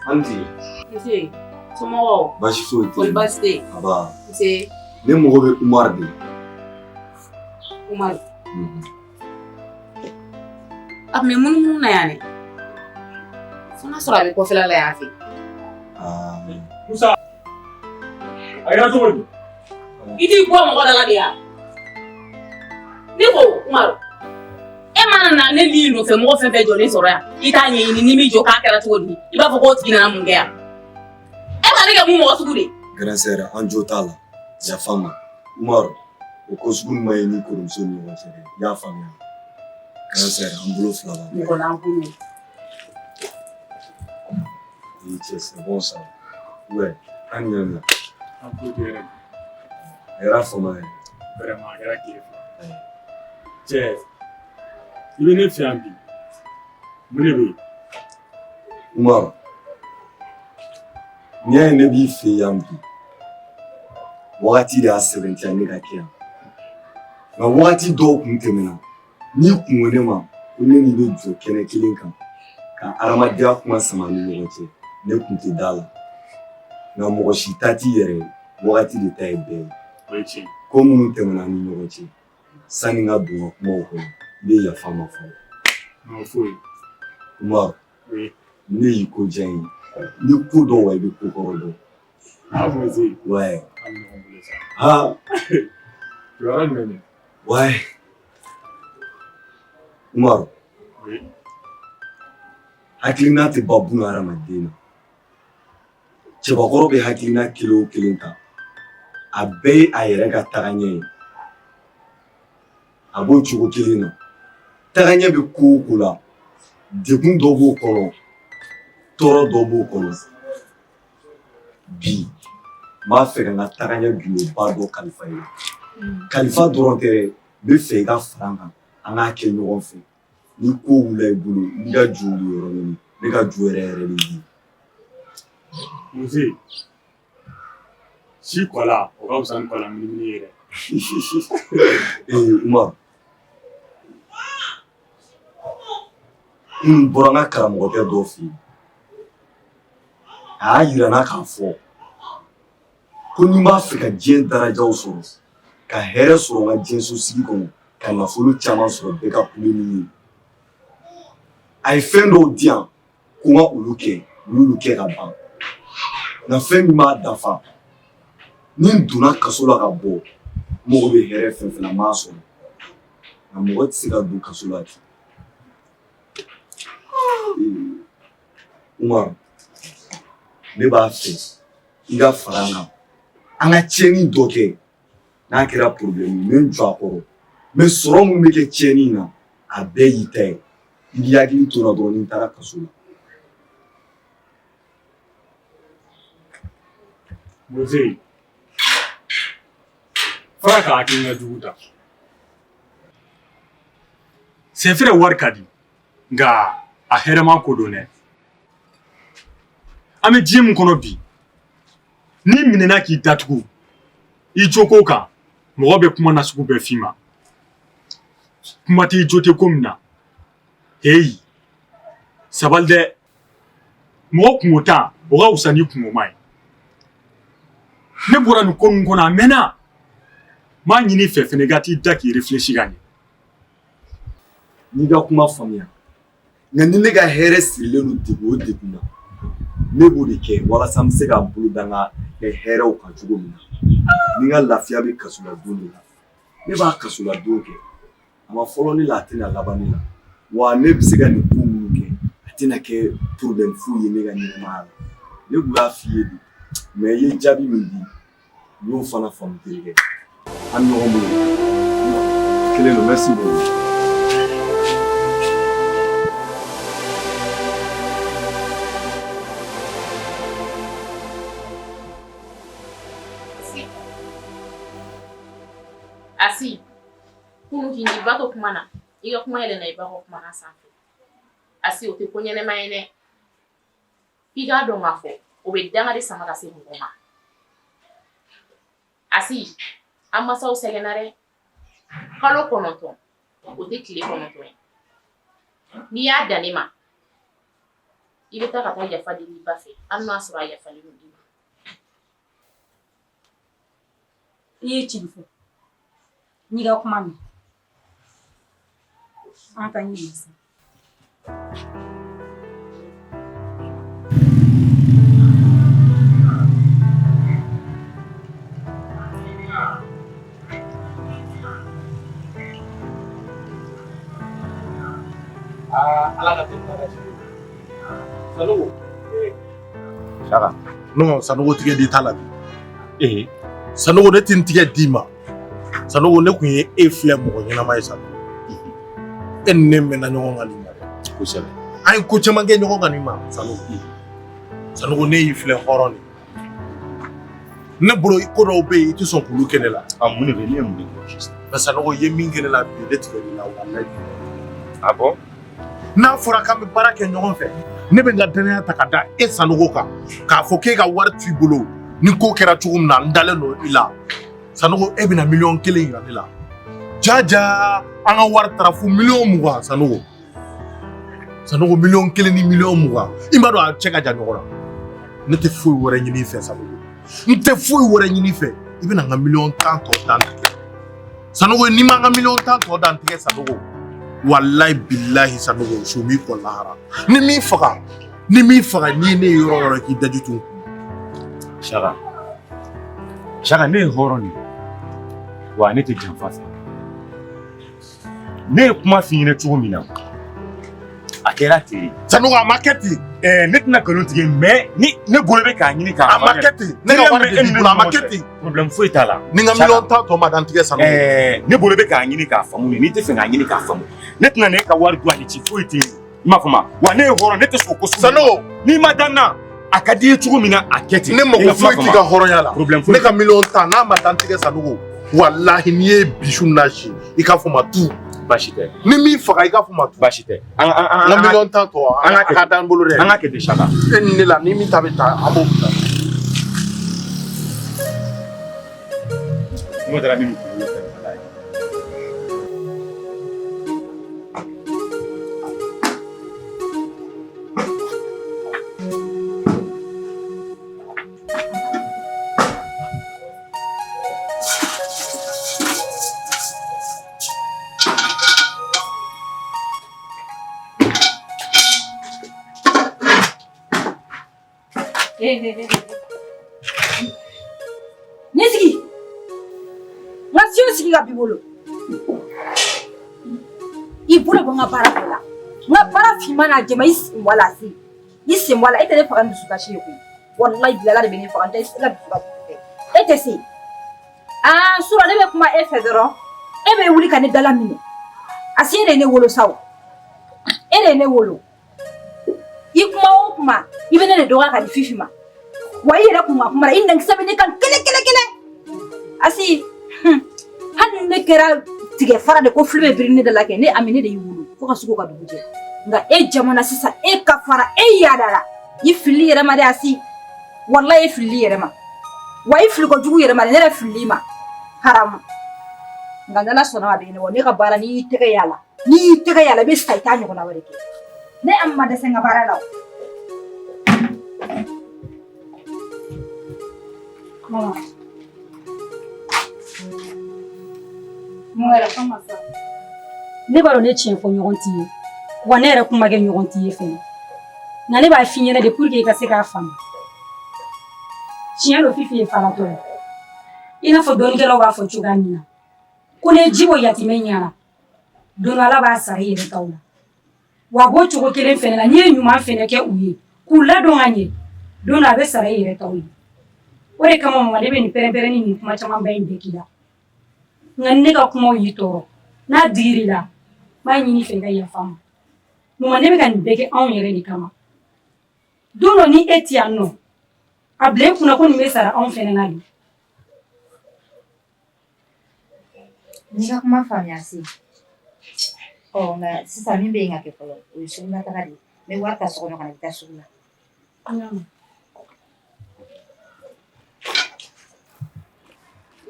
Anti. Nse, somɔgɔw. Baasi foyi tɛ. Kɔni baasi tɛ yen. Aba. Nse. Ne mago bɛ Umar de. Umar. A tun bɛ munumunu na yan dɛ. Fo n'a sɔrɔ a bɛ kɔfɛla la yan fɛ. Musa. A kɛra cogo di? I t'i bɔ mɔgɔ da la de yan. Ne ko Umar. E mana na ne l'i nɔfɛ mɔgɔ fɛn fɛn jɔlen sɔrɔ yan. I t'a ɲɛɲini ni min jɔ k'a kɛra cogo di. I b'a fɔ k'o tigi nana mun kɛ yan. E ma ne kɛ mun mɔgɔ sugu de. Grand sœur, an jo t'a la. Yafa n ma. Umar, o ko sugu ma ye ni kɔrɔmuso ni ɲɔgɔn cɛ dɛ. I y'a faamuya. Grand sœur, an bolo fila la. Mɔgɔ lankolon. I cɛ c'est bon ça. Ouais, an ɲɛna. An ko tɛ yɛrɛ. A kɛra fama ye. Vraiment a kɛra tile fila. Cɛ, I bɛ ne fɛ yan bi. Mun de bɛ yen? Umar, n'i y'a ye ne b'i fɛ yan bi, wagati de y'a sɛbɛntiya ne ka kɛ yan. Nka wagati dɔw kun tɛmɛna, n'i kungo ne ma ko ne n'i bɛ jɔ kɛnɛ kelen kan, ka adamadenya kuma sama ni ɲɔgɔn cɛ, ne kun tɛ da la. Nka mɔgɔ si ta t'i yɛrɛ ye, wagati de ta ye bɛɛ ye. O ye tiɲɛ ye. Ko minnu tɛmɛna ni ɲɔgɔn cɛ, sani n ka don n ka kumaw kɔnɔ, n bɛ yafa n ma fɔlɔ. Non foyi. Umar, Oui. ne y'i ko diya n ye. Ni ko dɔn wa I bɛ ko kɔrɔ dɔn. Ah vous êtes. Ouais. An bɛ ɲɔgɔn bolo sa. Ah. Kibaruya jumɛn de? Ouais. Umar. Oui. Hakilina tɛ ban buna hadamaden na. Cɛbakɔrɔ bɛ hakilina kelen o kelen ta. A bɛɛ ye a yɛrɛ ka tagaɲɛ ye. A b'o cogo kelen na. Tagaɲɛ bɛ ko o ko la. Degun dɔ b'o kɔnɔ. Tɔɔrɔ dɔ b'o kɔnɔ. Bi, n b'a fɛ ka n ka tagaɲɛ guloba dɔ kalifa i la. Kalifa dɔrɔn tɛ dɛ, n bɛ fɛ I ka fara n kan. An k'a kɛ ɲɔgɔn fɛ. Ni ko wula I bolo, I ka jo bɛ yɔrɔ ɲini. Ne ka jo yɛrɛ yɛrɛ de ye. Muso, si kɔla o ka fisa ni kɔla minimini ye dɛ. Umar. N bɔra n ka karamɔgɔkɛ dɔ fɛ yen. A y'a yira n na k'a fɔ ko ni n b'a fɛ ka diɲɛ darajaw sɔrɔ, ka hɛrɛ sɔrɔ n ka diɲɛ sosigi kɔnɔ, ka nafolo caman sɔrɔ bɛɛ ka kule ni ye. A ye fɛn dɔw di yan ko n ka olu kɛ, n y'olu kɛ ka ban. Nka fɛn min b'a dafa, ni n donna kaso la ka bɔ, n mago bɛ hɛrɛ fɛn fɛn na n b'a sɔrɔ. Nka mɔgɔ tɛ se ka don kaso la ten. Umar, ne b'a fɛ I ka fara n kan. An ka tiɲɛni dɔ kɛ. N'a kɛra problème ye, n bɛ n jɔ a kɔrɔ. Mais sɔrɔ min bɛ kɛ tiɲɛni na, a bɛɛ y'i ta ye. I b'i hakili to n na dɔrɔn ni n taara kaso la. Muso, fara ka hakilina jugu ta. C'est vrai wari ka di, nka a hɛrɛma ko don dɛ. An bɛ diɲɛ min kɔnɔ bi, n'i minɛna k'i datugu, I joko kan, mɔgɔ bɛ kuma na sugu bɛɛ f'i ma. Kuma t'i jo tɛ ko min na. Hey, sabali dɛ. Mɔgɔ kungo tan, o ka fisa ni kungo ma ye. Ne bɔra nin ko ninnu kɔnɔ a mɛnna. N b'a ɲini I fɛ fɛnɛ I ka t'i da k'i réfléchir ka ɲɛ. N'i ka kuma faamuya. Nka ni ne ka hɛrɛ sirilen don degun o degun na, ne b'o de kɛ walasa n bɛ se k'an bolo da n ka hɛrɛw kan cogo min na. Ni n ka lafiya bɛ kaso la don de la, ne b'a kaso la don kɛ. A ma fɔlɔ ne la, a tɛna laban ne la. Wa ne bɛ se ka nin ko minnu kɛ, a tɛna kɛ problème foyi ye ne ka ɲɛnamaya la. Ne tun y'a f'i ye de, mais I ye jaabi min di, n y'o fana faamu terikɛ. An bɛ ɲɔgɔn bolo. Kelen don, merci beaucoup. Asi, kunu k'i ba to kuma na, I ka kuma yɛlɛnna I ba ka kuma na sanfɛ. Asi, o tɛ ko ɲɛnɛma ye dɛ. I k'a dɔn k'a fɔ, o bɛ dangari sama ka se mɔgɔ ma. Asi, an masaw sɛgɛnna dɛ. Kalo 9, o tɛ tile 9 ye. N'i y'a dan ne ma, I bɛ taa ka taa yafa deli ba fɛ hali n'a sɔrɔ a yafalen don i ma. I ye tiɲɛ fɔ n'i ka kuma mɛn an ka ɲini sa. Ala ka Sanogo. Saka. Non, Sanogo tigɛ di ta la bi. Sanogo ne tin tigɛ di ma. Sanogo ne kun ye e filɛ mɔgɔ ɲɛnama ye Sanogo. E ne mɛnna ɲɔgɔn kan ni ma dɛ. Kosɛbɛ. An ye ko caman kɛ ɲɔgɔn kan ni ma Sanogo. Sanogo ne y'i filɛ hɔrɔn de. Ne bolo ko dɔw bɛ yen i tɛ sɔn k'olu kɛ ne la. Mun de bɛ ne ye mun de kɛ? Mais Sanogo i ye min kɛ ne la bi ne tigɛ di la walahi. Ah bon? N'a fɔra k'an bɛ baara kɛ ɲɔgɔn fɛ ne bɛ n ka danaya ta ka da e Sanogo kan k'a fɔ k'e ka wari t'i bolo ni ko kɛra cogo min na n dalen don i la Sanogo e bɛna miliyɔn 1 yira ne la jaja an ka wari taara fo miliyɔn 20 Sanogo miliyɔn 1 ni miliyɔn 20 i m'a dɔn a cɛ ka jan ɲɔgɔn na ne tɛ foyi wɛrɛ ɲini i fɛ Sanogo n tɛ foyi wɛrɛ ɲini i fɛ i bɛna n ka miliyɔn 10 tɔ dan tigɛ Sanogo n'i ma n ka miliyɔn 10 tɔ dan tigɛ Sanogo wallahi billahi Sanogo sumi ko lahara ni min faga ni ne yɔrɔ k'i daji tun Saka ne ye hɔrɔn de wa ne tɛ janfa fɛ ne ye kuma f'i ɲɛna cogo min na a kɛra ten Sanogo a ma kɛ ten ne tɛna nkalon tigɛ mais ni ne bolo bɛ k'a ɲini k'a ma kɛ ten ne ka wari de b'i bolo a ma kɛ ten problème foyi t'a la ni n ka miliyɔn 10 tɔ ma dan tigɛ Sanogo ne bolo bɛ k'a ɲini k'a faamu n'i tɛ fɛ k'a ɲini k'a faamu ne tɛna ne ka wari don a ni ci foyi tɛ yen i m'a faamu wa ne ye hɔrɔn ne tɛ sɔn ko Sanogo n'i ma dan na a ka di ye cogo min na a kɛ ten ne mago foyi t'i ka hɔrɔnya la ne ka miliyɔn 10 n'a ma dan tigɛ Sanogo wallahi n'i ye bisu nasi i k'a fɔ ma tu baasi tɛ ni min faga i k'a fɔ ma tu baasi tɛ an ka miliyɔn 10 tɔ an ka d'an bolo dɛ an ka kɛ ten Saka e ni ne la ni min ta bɛ ta an b'o ta n'o taara ni Nesigi ngasio sigi ka bibolo I bolo bonga para kala nga para fima na jema wala si isim wala ite ne faga ndusu ka shi ko wallahi bilala de beni faga ntai sila dusu ka ite si sura ne be kuma e fedoro e be wuli ka ne dala mine asiere ne wolo sawo ere ne wolo I kuma o kuma I be ne doga ka di fifima wa yera kuma kuma inda ngisabe ne kan kele asi han ne kera tige fara de ko flube birine de la ke ne amine de yulu fo ka suko ka dubuje nga e jamana sisa e ka fara e yadara I fili yere ma de asi wallahi fili yere ma wa I fili ko jugu yere ma ne re fili ma haram nga dala sona wa de ne woni ka bara ni tege yala be sayta nyoko na wari ke ne amma de senga bara law ne b'a dɔn ne tiɲɛ fɔ ɲɔgɔn t'i ye wa ne yɛrɛ kuma kɛ ɲɔgɔn t'i ye fɛnɛ nka ne b'a f'i ɲɛna de pour que I ka se k'a faamu tiɲɛ don Fifi ye faratɔ ye I n'a fɔ dɔɔnikɛlaw b'a fɔ cogoya min na ko ne ji bɔ yatimɛ ɲɛna don Ala b'a sara I yɛrɛ taw la wa b'o cogo kelen fɛnɛ la n'i ye ɲuman fɛnɛ kɛ u ye k'u ladɔn ka ɲɛ don a bɛ sara I yɛrɛ taw ye o de kama mama ne bɛ nin pɛrɛn-pɛrɛnni nin kuma caman ba in bɛɛ k'i la nka ne ka kumaw y'i tɔɔrɔ n'a digir'i la n b'a ɲini fɛ I ka yafa n ma mama ne bɛ ka nin bɛɛ kɛ anw yɛrɛ de kama don dɔ ni e tɛ yan nɔ a bila I kunna ko nin bɛ sara anw fɛnɛ na de. N'i ka kuma faamuya se nka sisan min bɛ yen ka kɛ fɔlɔ o ye sugu la taga de ye n bɛ wari ta so kɔnɔ ka na I bɛ taa sugu la.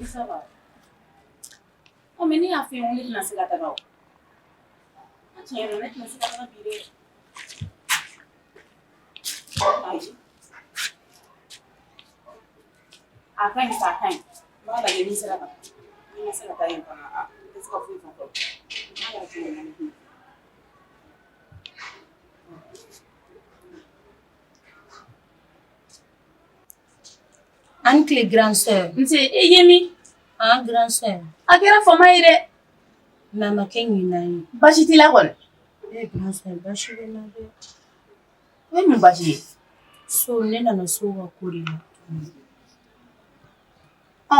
Isaba. Mais ne y'a f'i ye n ko ne tɛna se ka taga o. Tiɲɛ yɛrɛ la ne tɛna se ka taga bi dɛ. A ka ɲi sa, a ka ɲi. N b'a lajɛ n'i sera ka taa. N'i ma se ka taa yen fana, n tɛ se ka foyi fɔ fɔlɔ. N b'a lajɛ cogo min na. Anti grande sœur. Nse, e ye min? Ah, grande sœur. A kɛra fama ye dɛ. Mama kɛ ɲina ye. Baasi t'i la kɔni? Eh, grande sœur, baasi bɛ na dɛ. O ye mun baasi ye? So, ne nana so ka ko de la.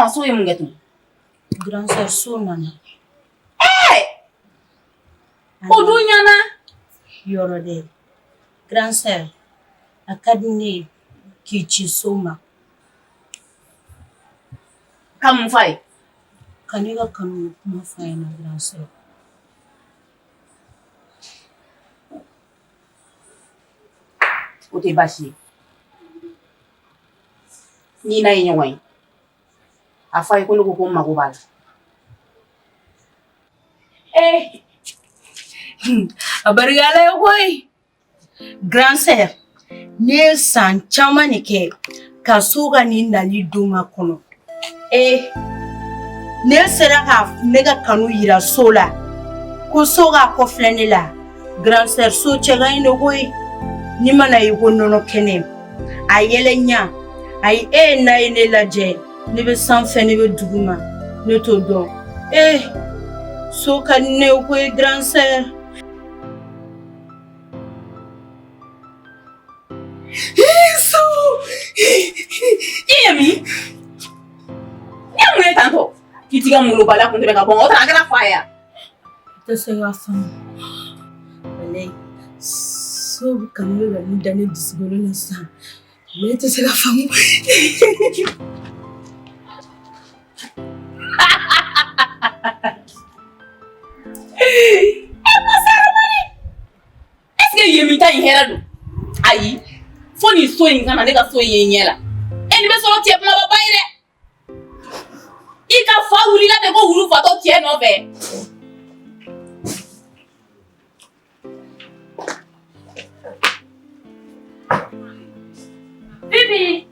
So ye mun kɛ tun? Grande sœur, so nana. O dun ɲana? Yɔrɔ dɛ. Grande sœur, a ka di ne ye k'i ci so ma. Ka mun f'a ye? Ka ne ka kanu kuma f'a ɲɛna, grande sœur. O tɛ baasi ye. N'i n'a ye ɲɔgɔn ye, a f'a ye ko ne ko ko n mago b'a la. A barikala ye koyi. Grande sœur, ne ye san caman de kɛ ka so ka nin nali don ma kɔnɔ. Ne sera ka ne ka kanu yira so la ko so ka kɔfilɛ ne la. Grande sœur, so cɛ ka ɲi de koyi. Ni mana ye ko nɔnɔ kɛnɛ a yɛlɛ ɲa ayi e n'a ye ne lajɛ ne bɛ sanfɛ ne bɛ duguma ne t'o dɔn. So ka di ne koyi, grande sœur. So, i ye min? I ye mun ye tantɔ? K'i t'i ka molobaliya kun tɛmɛ ka bɔ o tɛ a kɛra fa ye wa? Tɛ se ka faamu. Walayi, so bɛ kanu bɛ ka ne da ne dusukolo la sisan. Ne tɛ se ka faamu. Est-ce que i ye min ta in hɛrɛ don? Ayi. Fo nin so in kana ne ka so ye ɲɛ la. Nin bɛ sɔrɔ cɛ kumaba ye dɛ. I ka fa wulila ten ko wulu fatɔ cɛ nɔfɛ. Fifi!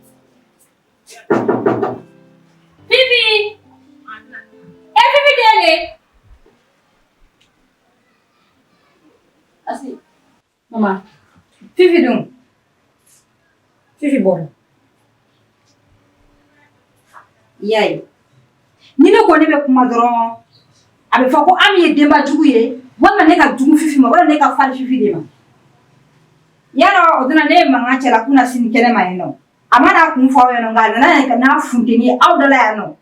Fifi! Fifi kɛlen? Asi. Mama, Fifi dun? Fifi bɔra. I y'a ye. Ni ne ko ne bɛ kuma dɔrɔn a bɛ fɔ ko Ami ye denbajugu ye walima ne ka jugu Fifi ma walima ne ka fali Fifi de ma. Yarɔ o donna ne ye mankan cɛla kunna sini kɛnɛ ma yen nɔ. A mana kun fɔ aw ɲɛna nka a nana n'a funteni ye aw dala yan nɔ.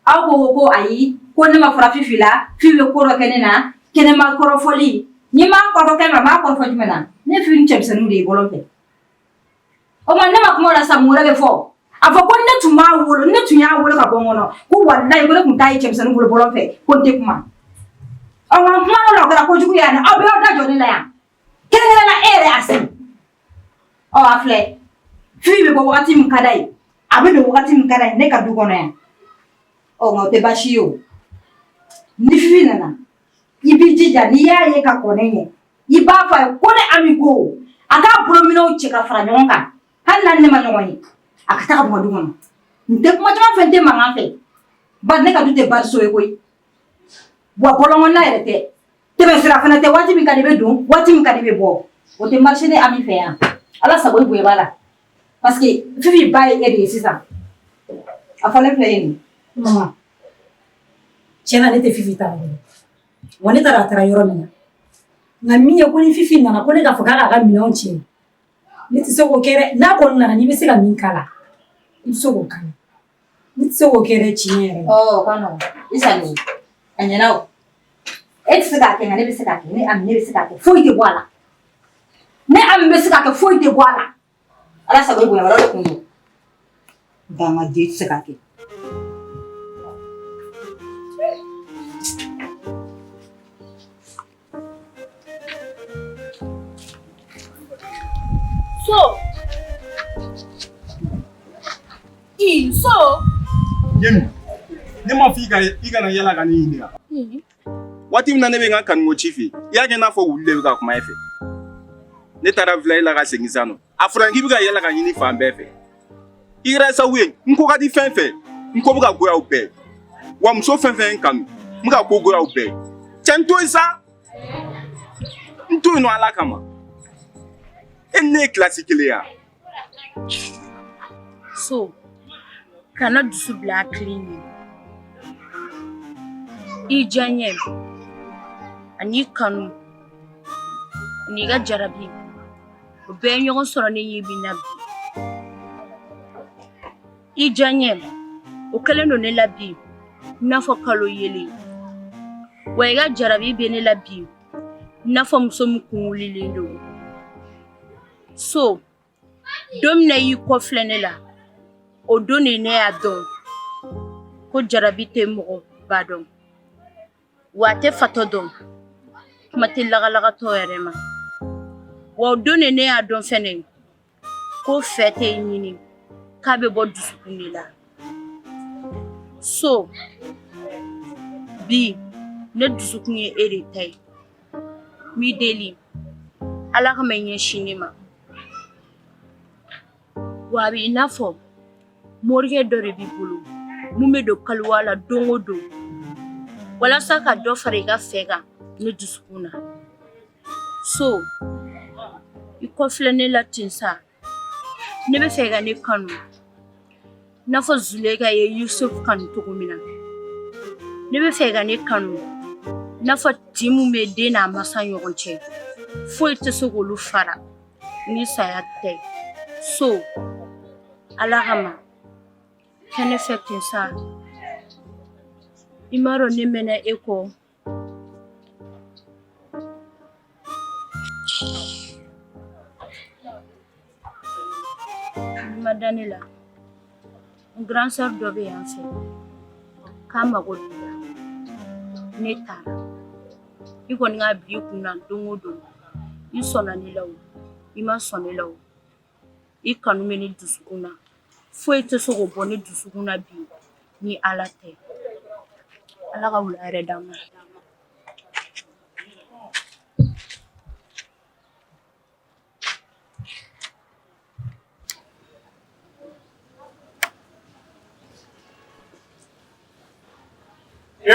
Aw ko ayi ko ne ma fara Fifi la, Fifi bɛ ko dɔ kɛ ne na, kɛnɛma kɔrɔfɔli. Ni m'a kɔrɔfɔ kɛnɛ ma, m'a kɔrɔfɔ jumɛn na? Ne Fifi ni cɛmisɛnninw de ye bɔlɔ fɛ. O ma ne ma kuma o la sa mun wɛrɛ bɛ fɔ? A fɔ ko ne tun b'a wolo, ne tun y'a wolo ka bɔ n kɔnɔ ko walayi ko ne tun t'a ye cɛmisɛnnin bolo bɔlɔ fɛ ko n tɛ kuma. Nka kuma dɔ la o kɛra kojugu ye yan, aw bɛɛ y'aw da jɔ ne la yan. Kɛrɛnkɛrɛnnenya la e yɛrɛ y'a se. A filɛ, Fifi bɛ bɔ wagati min ka d'a ye, a bɛ don wagati min ka d'a ye ne ka du kɔnɔ yan. Nka o tɛ baasi ye o. Ni Fifi nana, i b'i jija n'i y'a ye ka kɔn ne ɲɛ, i b'a fɔ a ye ko ne Ami ko a k'a bolominɛw cɛ ka fara ɲɔgɔn kan hali n'a ni ne ma ɲɔgɔn ye. A ka taga bɔ du kɔnɔ. N tɛ kuma caman fɛ, n tɛ mankan fɛ. Bari ne ka du tɛ bariso ye koyi. Wa bɔlɔnkɔnɔna yɛrɛ tɛ. Tɛmɛsira fana tɛ, waati min ka di i bɛ don, waati min ka di i bɛ bɔ. O tɛ marché ne Ami fɛ yan. Ala sago i bonya b'a la. Parce que Fifi ba ye e de ye sisan. A fɔlen filɛ yen nin. Mama, tiɲɛ na ne tɛ Fifi ta bolo. Wa ne taara a taara yɔrɔ min na. Nka min ye ko ni Fifi nana ko ne k'a fɔ k'a ka minɛnw tiɲɛ. Ne tɛ se k'o kɛ dɛ. N'a kɔni nana n'i bɛ se ka min k'a la, i bɛ se k'o k'a la. Ne tɛ se k'o kɛ dɛ tiɲɛ yɛrɛ la. O ka nɔgɔn. I sanni a ɲɛna o. E tɛ se k'a kɛ nka ne bɛ se k'a kɛ. Ne Ami ne bɛ se k'a kɛ. Foyi tɛ bɔ a la. Ne Ami bɛ se k'a kɛ foyi tɛ bɔ a la. Ala sago i bonya b'a la o de kun don. Nka n ka den tɛ se k'a kɛ. So. Yemi, ne m'a fɔ i kana yala ka ne ɲininka. Waati min na ne bɛ n ka kanuko ci fɛ i y'a kɛ n'a fɔ wulu de bɛ ka kuma e fɛ. Ne taara village la ka segin sisan nɔ. A fɔra k'i bɛ ka yala ka ɲini fan bɛɛ fɛ. I kɛra sababu ye n ko ka di fɛn fɛn n ko bɛ ka goya u bɛɛ wa muso fɛn fɛn kanu n bɛ ka ko goya u bɛɛ cɛ n to yen sa n to yen nɔ ala kama e ni ne ye kilasi kelen ya. So kana dusu bila hakili ɲɛ i diyaɲɛ ani kanu n'i ka jarabi o bɛɛ ye ɲɔgɔn sɔrɔ ne ye bi na bi i diyaɲɛ o kɛlen don ne la bi i n'a fɔ kalo yelen wa i ka jarabi bɛ ne la bi i n'a fɔ muso min kun wulilen don. So don min na y'i kɔfilɛ ne la o don de ne y'a dɔn ko jarabi tɛ mɔgɔ ba dɔn wa a tɛ fatɔ dɔn kuma tɛ lagalagatɔ yɛrɛ ma wa o don de ne y'a dɔn fɛnɛ ko fɛ tɛ ɲini k'a bɛ bɔ dusukun de la. So bi ne dusukun ye e de ta ye n b'i deli ala ka mɛ ɲɛsin ne ma wa a bɛ i n'a fɔ morikɛ dɔ de b'i bolo mun bɛ don kaliwa la don o don walasa ka dɔ fara i ka fɛ kan ne dusukun na. So i kɔfilɛ ne la ten sa ne bɛ fɛ ka ne kanu i n'a fɔ Zuleka ye Yusuf kanu cogo min na ne bɛ fɛ ka ne kanu i n'a fɔ tin mun bɛ den n'a masa ɲɔgɔn cɛ foyi tɛ se k'olu fara ni saya tɛ. So ala kama kɛ ne fɛ ten sa i m'a dɔn ne mɛnna e kɔ ni ma da ne la n grand sœur dɔ bɛ yan fɛ k'a mago b'i la ne taara i kɔni k'a bila i kun na don o don i sɔnna ne la o i ma sɔn ne la o i kanu bɛ ne dusukun na foyi tɛ se k'o bɔ ne dusukun na bi ni ala tɛ. Ala ka wula yɛrɛ d'an ma.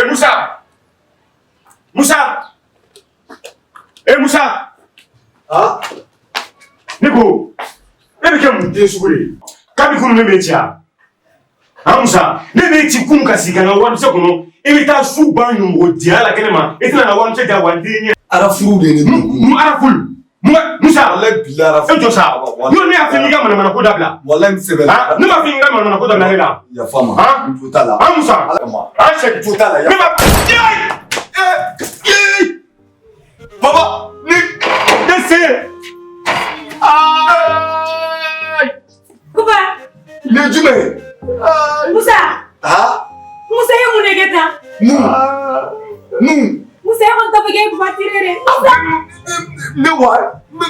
Musa! Musa! Musa! Ah? Ne ko e bɛ kɛ mun den sugu de ye kabini kunu ne bɛ ci a Musa ne bɛ ci kunu ka sigi ka n ka warimisɛn kɔnɔ i bɛ taa su ban ɲɔgɔn diya la kɛnɛ ma i tɛna na warimisɛn di wa n den ɲɛ. Arafuru de ye ne dun. Arafuru Musa walayi bila arafuru. e jɔ sa n'o ne y'a fɔ i ka manamana ko dabila. Walayi n sɛbɛn. Ne b'a fɔ i ka manamana ko dabila ne la. Yafa n ma n jo t'a la. Musa n jo t'a la. ne ma Baba ne se. Kuba! Ne jumɛn ye? Musa! Musa ye mun de kɛ tan? Mun? Musa ye ko tɔbɔ kɛ Kuba tire de. Musa! Ne wa? N bɛ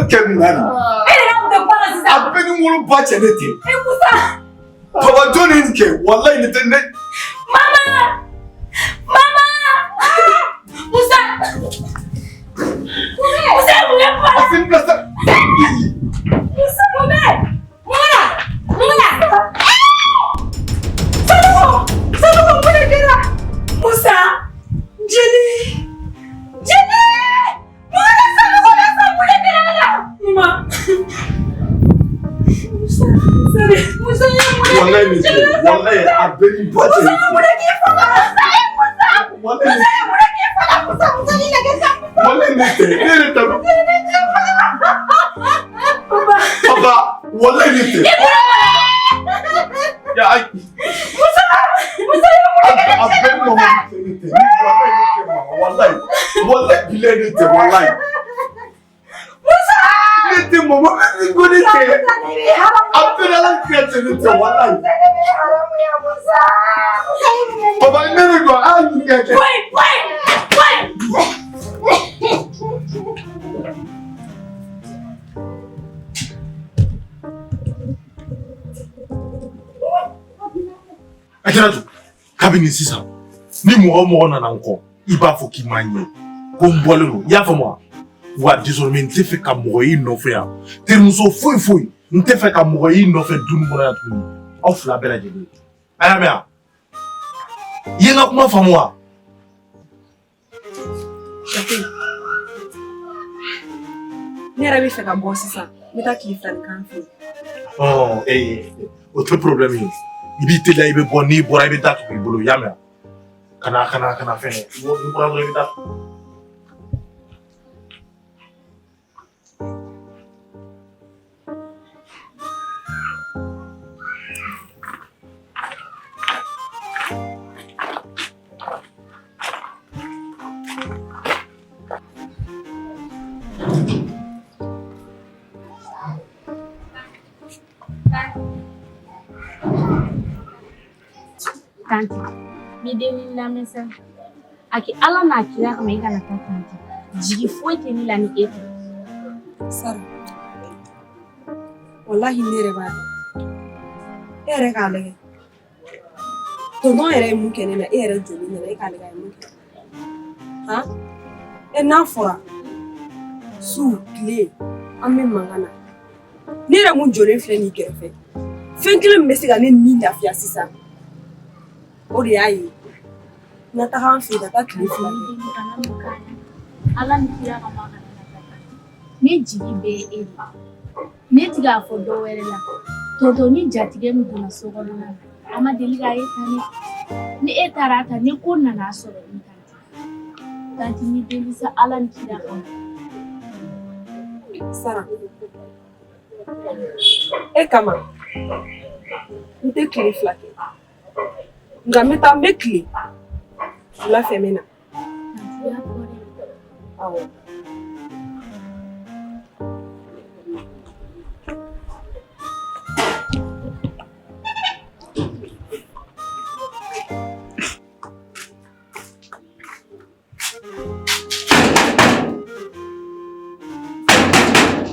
kɛ mun na nin? E de ka kun tɛ kuma na sisan. A bɛɛ ni wolo ba cɛ ne ten. Musa! Baba jɔn de ye nin kɛ? Walayi nin tɛ ne. Mama! Mama! Musa! Musa ye mun kɛ Kuba la? A fini bila sa. Musa mun bɛ? Mun na? Sanogo mun de kɛra? Musa! Jeli! Mun na Sanogo la sa mun de kɛra la? Mama! Musa ye mun de kɛ? Walayi nin tɛ. Walayi a bɛɛ ni ba cɛ. Musa ye mun de k'i faga? Musa ye mun de k'i faga? Musa ni lajɛ sa. Walayi nin tɛ. Ne yɛrɛ ta don. Papa, walayi nin tɛ. Ya ayi. Musa ye mun de kɛ? A bɛɛ ni mama tɛ ne tɛ. Walayi nin tɛ mama. Walayi bilayi nin tɛ walayi. Musa! Ne tɛ mama ko ne tɛ. A bɛɛ ni ala kira tɛ ne tɛ walayi. Papa ne de don a y'a ɲini ka kɛ. Akiratu, kabini sisan ni mɔgɔ o mɔgɔ nana n kɔ i b'a fɔ k'i m'a ɲɛ ko n bɔlen don i y'a faamu wa wa désormais n tɛ fɛ ka mɔgɔ y'i nɔfɛ yan terimuso foyi foyi n tɛ fɛ ka mɔgɔ y'i nɔfɛ du nin kɔnɔ yan tuguni aw fila bɛɛ lajɛlen a y'a mɛn wa i ye n ka kuma faamu wa. ne yɛrɛ bɛ fɛ ka bɔ sisan n bɛ taa tile 2 k'an fɛ yen. o tɛ problème ye i b'i teliya i bɛ bɔ n'i bɔra i bɛ taa tugu i bolo i y'a mɛn wa kana fɛn n'i bɔra dɔrɔn i bɛ taa tugu. Tanti, mi deni la mesa. Aki ala na kira kama ika na tanti. Jigi foi teni la ni ete. Sara, wallahi ne yɛrɛ b'a dɔn e yɛrɛ k'a lajɛ tonton yɛrɛ ye mun kɛ ne na e yɛrɛ joli ɲɛna e k'a lajɛ a ye mun kɛ n'a fɔra su tile an bɛ mankan na ne yɛrɛ mun jɔlen filɛ nin kɛrɛfɛ fɛn kelen min bɛ se ka ne ni lafiya sisan o de y'a ye n ka taga an fɛ yen ka taa tile 2 kɛ. Ala ni kira kama kana na tata. Ne jigi bɛ e la. Ne ti k'a fɔ dɔ wɛrɛ la. Tonton ni jatigɛ min donna so kɔnɔna na. A ma deli k'a ye tan ne. Ni e taara ta ni ko nana sɔrɔ ni tanti. Tanti ni deli sa ala ni kira kama. Sara, e kama n tɛ tile 2 kɛ nka n bɛ taa n bɛ tile wula fɛ n bɛ na. Awɔ.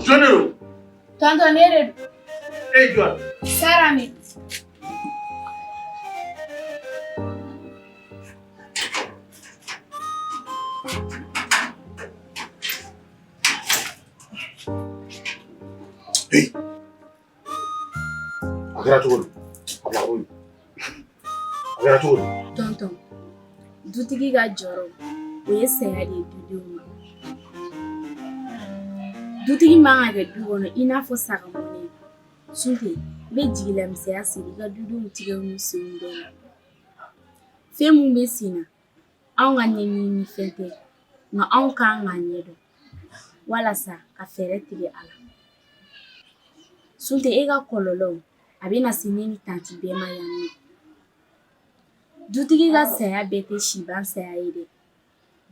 Jɔnni Tonton ne de don. e jɔn. Sara ne. A kɛra cogo di? A kɛra cogo di? Tonton, dutigi ka jɔrɔ o ye saya de ye dudenw ma. Dutigi man ka kɛ du kɔnɔ i n'a fɔ sagamɔnɛ. Sunte, i bɛ jigilamisɛnya siri i ka dudenw tigɛw ni senw bɛɛ la. Fɛn mun bɛ sen na, anw ka ɲɛɲini fɛn tɛ, nka anw kan k'a ɲɛdɔn walasa ka fɛɛrɛ tigɛ a la. Sunte, e ka kɔlɔlɔw a bɛna se ne ni tanti bɛɛ ma yan nɔ. Dutigi ka saya bɛɛ tɛ siban saya ye dɛ.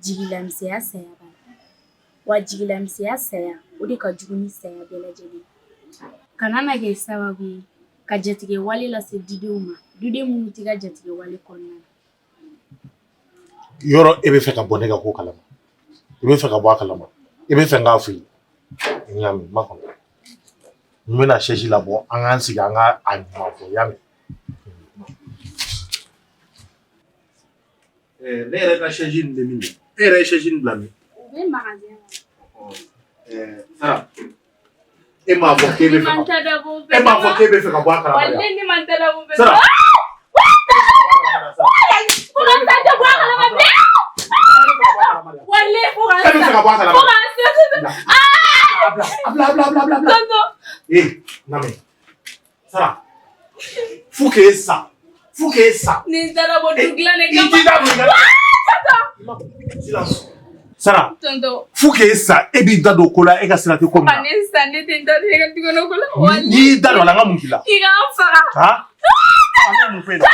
Jigilamisɛnya saya b'a la. Wa jigilamisɛnya saya o de ka jugu ni saya bɛɛ lajɛlen. Kana na kɛ sababu ye ka jatigɛ wale lase dudenw ma, duden minnu tɛ ka jatigɛ wale kɔnɔna na. Yɔrɔ e bɛ fɛ ka bɔ ne ka ko kalama i bɛ fɛ ka bɔ a kalama i bɛ fɛ n k'a fɔ i ye n y'a mɛn ma kɔnɔ n bɛna chaise labɔ an k'an sigi an ka a ɲuman fɔ i y'a mɛn. Ne yɛrɛ ka chaise nin bɛ min e yɛrɛ ye chaise nin bila min. U bɛ magasin kɔnɔ. Sara e m'a fɔ k'e bɛ fɛ ka bɔ a kalama yan. Ne man tɛ dabɔ bɛɛ. Sara. Sara, faut que ça. Ni taara bɔ du dilan de kama. Sara, Tonton. faut que ça. E b'i da don ko la e ka sira tɛ ko min na. Ne san ne tɛ n da don e ka du kɔnɔ ko la. N'i y'i da don a la n ka mun k'i la. I k'an faga. Ne mun fɔ e la.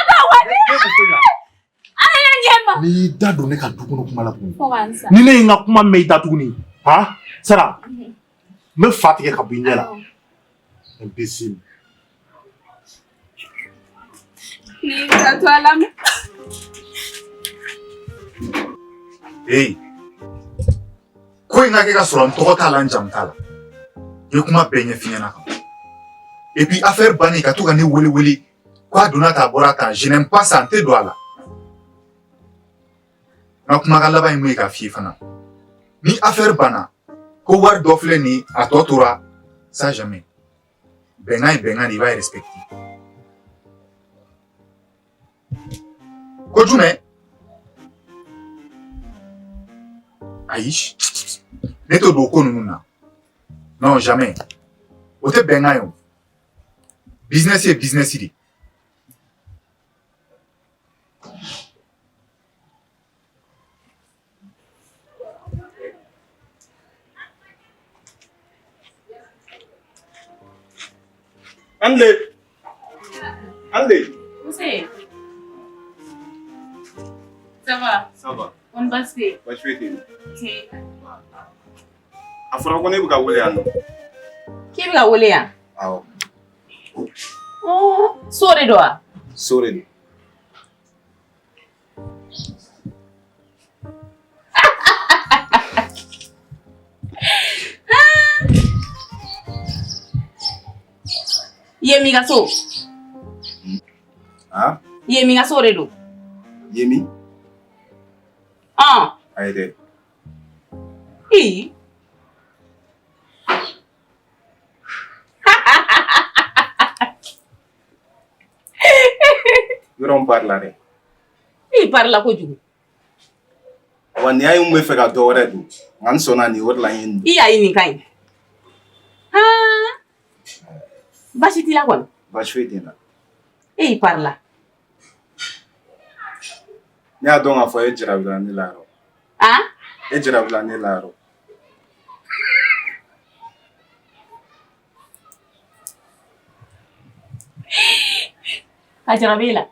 N'i y'i da don ne ka du kɔnɔ kuma la tuguni. Ni ne ye n ka kuma mɛn i da tuguni. Sara, n bɛ fa tigɛ ka bɔ i ɲɛ la. Imbécile. Ni ka to a lamɛn. Hey, ko in ka kɛ ka sɔrɔ n tɔgɔ t'a la n jamu t'a la. I ye kuma bɛɛ ɲɛf'i ɲɛna kan. Et puis affaire bannen ka to ka ne wele k'a donna ta a bɔra ta je n'aime pas ça n tɛ don a la. N ka kumakan laban ye mun ye k'a f'i ye fana. Ni affaire banna ko wari dɔ filɛ nin ye a tɔ tora ça jamais. Bɛnkan ye bɛnkan de i b'a respecter. Ko jumɛn? Ayi. Ne t'o don ko ninnu na. Non, jamais. O tɛ bɛnkan ye o. Business ye business de. Ande. Você. Ça va? Ça va. On va se faire. Baasi foyi tɛ yen. Ok. A fɔra ko ne bɛ ka wele yan nɔ. K'i bɛ ka wele yan? Awɔ. So de don wa? So de don. Yemi ka so. Ah? Yemi ka so de don. Yemi? Ayi dɛ. Yɔrɔ n pari la dɛ. I pari la kojugu. Wa nin y'a ye n bɛ fɛ ka dɔ wɛrɛ don. Nka n sɔnna nin o de la n ye nin don. I y'a ye nin ka ɲi. Baasi t'i la kɔni. Baasi foyi tɛ n na. I pari la. Ne y'a dɔn k'a fɔ e jarabila ne la yɔrɔ. E jarabila ne la yɔrɔ. A jarabi la.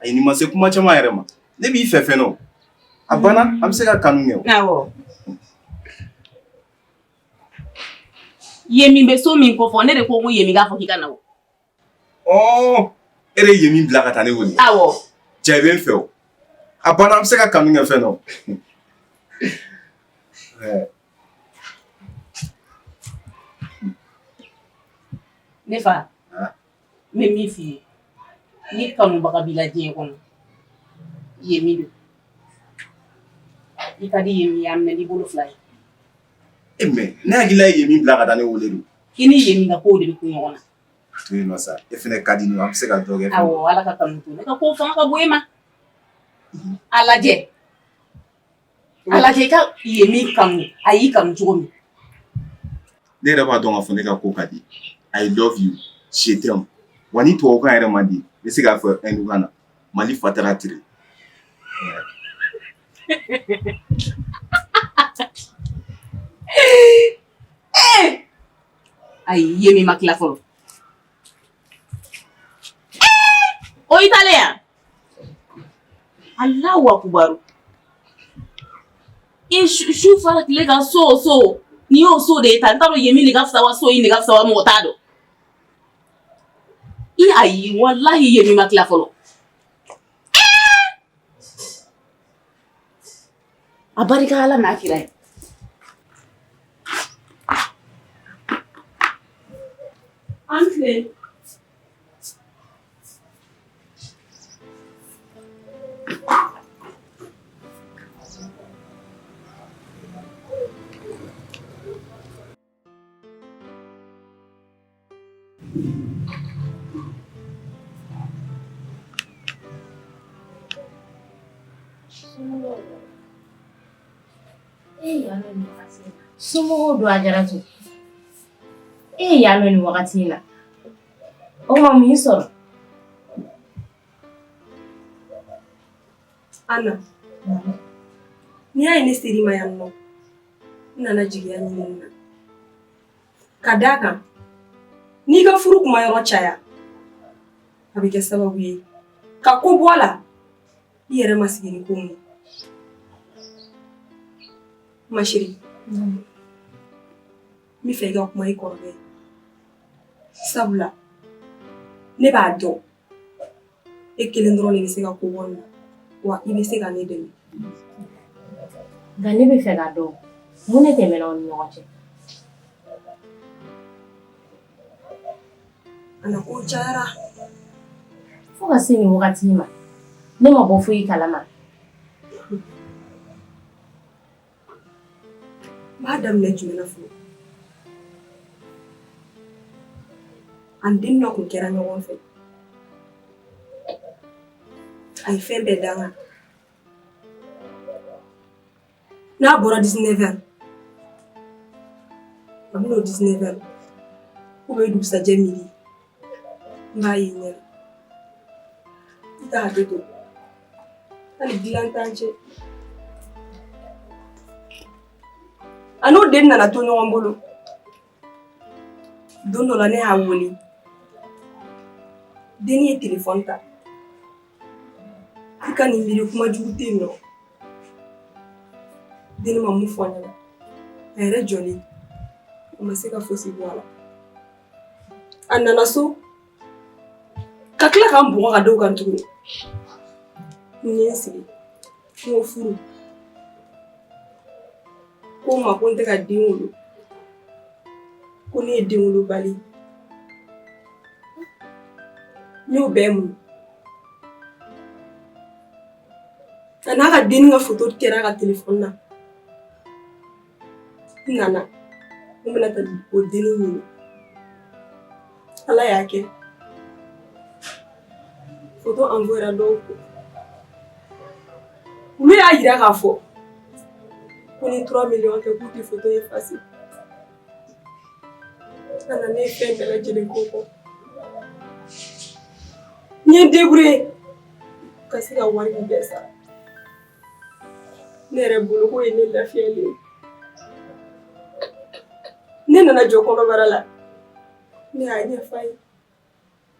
Ayi nin ma se kuma caman yɛrɛ ma. Ne b'i fɛ fɛnɛ o. A banna an bɛ se ka kanu kɛ o. Awɔ. Yemi bɛ so min ko fɔ ne de ko Yemi k'a fɔ k'i ka na o. E de ye Yemi bila ka taa ne wele. Awɔ. Cɛ bɛ n fɛ o. A banna an bɛ se ka kanu kɛ fɛnɛ o. Ne fa. N bɛ min f'i ye. Ni kanubaga b'i la diɲɛ kɔnɔ. Yemi don. I ka di Yemi ye a minɛ n'i bolo fila ye. Mais ne hakili ye Yemi bila ka taa ne wele don. I ni Yemi ka kow de bɛ kun ɲɔgɔn na. To yen nɔ sa. E fɛnɛ ka di ne ye an bɛ se ka dɔ kɛ. Awɔ Ala ka kanu to ne ka kow fanga ka bon e ma. A lajɛ. A lajɛ i ka Yemi kanu a y'i kanu cogo min. Ne yɛrɛ b'a dɔn k'a fɔ ne ka ko ka di. I love you. Je t'aime. Wa ni tubabukan yɛrɛ man di n bɛ se k'a fɔ Hindukan na Mali fatara tire. Ayi Yemi ma tila fɔlɔ. O y'i talen yan. Alahu akubaru. I su fara tile kan so o so n'i y'o so de ye tan n t'a dɔn Yemi de ka fisa wa so in de ka fisa wa mɔgɔ t'a dɔn. Ayi walahi Yemi ma tila fɔlɔ. A barika Ala n'a kira ye. An filɛ. Somɔgɔw don a Jaratu. E ye yan nɔ nin wagati in na. O tuma mun y'i sɔrɔ? Ana, n'i y'a ye ne seri ma yan nɔ, n nana jigiya ɲinini na. Ka d'a kan, n'i ka furu kuma yɔrɔ caya, a bɛ kɛ sababu ye ka ko bɔ a la, i yɛrɛ ma sigi ni ko min ye. Ma chérie, n bɛ fɛ i ka kuma i kɔrɔkɛ ye. Sabula, ne b'a dɔn e kelen dɔrɔn de bɛ se ka ko bɔ nin na, wa i bɛ se ka ne dɛmɛ. Nka ne bɛ fɛ k'a dɔn mun de tɛmɛna aw ni ɲɔgɔn cɛ. Ana ko cayara. Fo ka se nin wagati ma ne ma bɔ foyi kalama. N b'a daminɛ jumɛn na fɔlɔ? An den dɔ tun kɛra ɲɔgɔn fɛ. a ye fɛn bɛɛ dan kan n'a bɔra 19h a bɛna o 19h ou bien dugusajɛ midi n b'a ye ɲɛna i t'a hakɛ to hali dilan t'an cɛ a n'o den nana to ɲɔgɔn bolo don dɔ la ne y'a wele denni ye telefɔni ta i ka nin miiri kuma jugu tɛ yen nɔ denni ma mun fɔ n ɲɛna a yɛrɛ jɔlen a ma se ka fosi bɔ a la a nana so ka tila k'an bugɔ ka da o kan tuguni n ye n sigi n ko furu ko n ma ko n tɛ ka den wolo ko ne ye den wolobali n y'o bɛɛ mun a n'a ka denni ka foto kɛra a ka telefɔni na n nana n bɛna taa o denni ɲini ala y'a kɛ foto envoyera dɔw ko olu y'a yira k'a fɔ ko ni 3 millions tɛ k'u tɛ foto effacer a nana ne ye fɛn bɛɛ lajɛlen k'o kɔ n ye n débrouiller ka se ka wari in bɛɛ sara ne yɛrɛ bolo k'o ye ne lafiyalen ye ne nana jɔ kɔnɔbara la ne y'a ɲɛf'a ye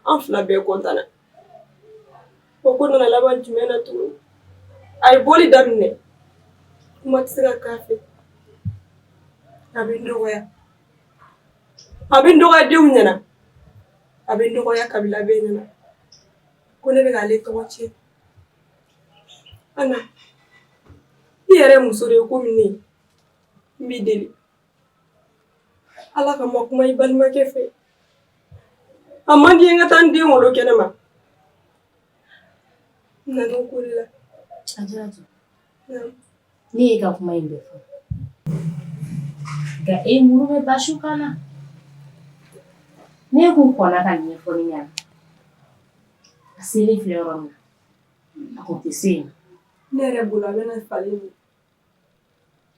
an fila bɛɛ kɔntana o ko nana laban jumɛn na tuguni a ye bɔli daminɛ kuma tɛ se ka k'a fɛ a bɛ n dɔgɔya a bɛ n dɔgɔya denw ɲɛna a bɛ n dɔgɔya kabila bɛɛ ɲɛna ko ne bɛ k'ale tɔgɔ tiɲɛ Ana i yɛrɛ muso de ye komi ne n b'i deli ala ka ma kuma i balimakɛ fɛ a man di n ka taa n den wolo kɛnɛma n nana o ko de la Ajaratu ne ye ka kuma in bɛɛ fɔ nka e muru bɛ basi kan na ne kun kɔnna ka ɲɛfɔli ɲɛna a selen filɛ yɔrɔ min na a kun tɛ se yen ne yɛrɛ bolo a bɛna falen de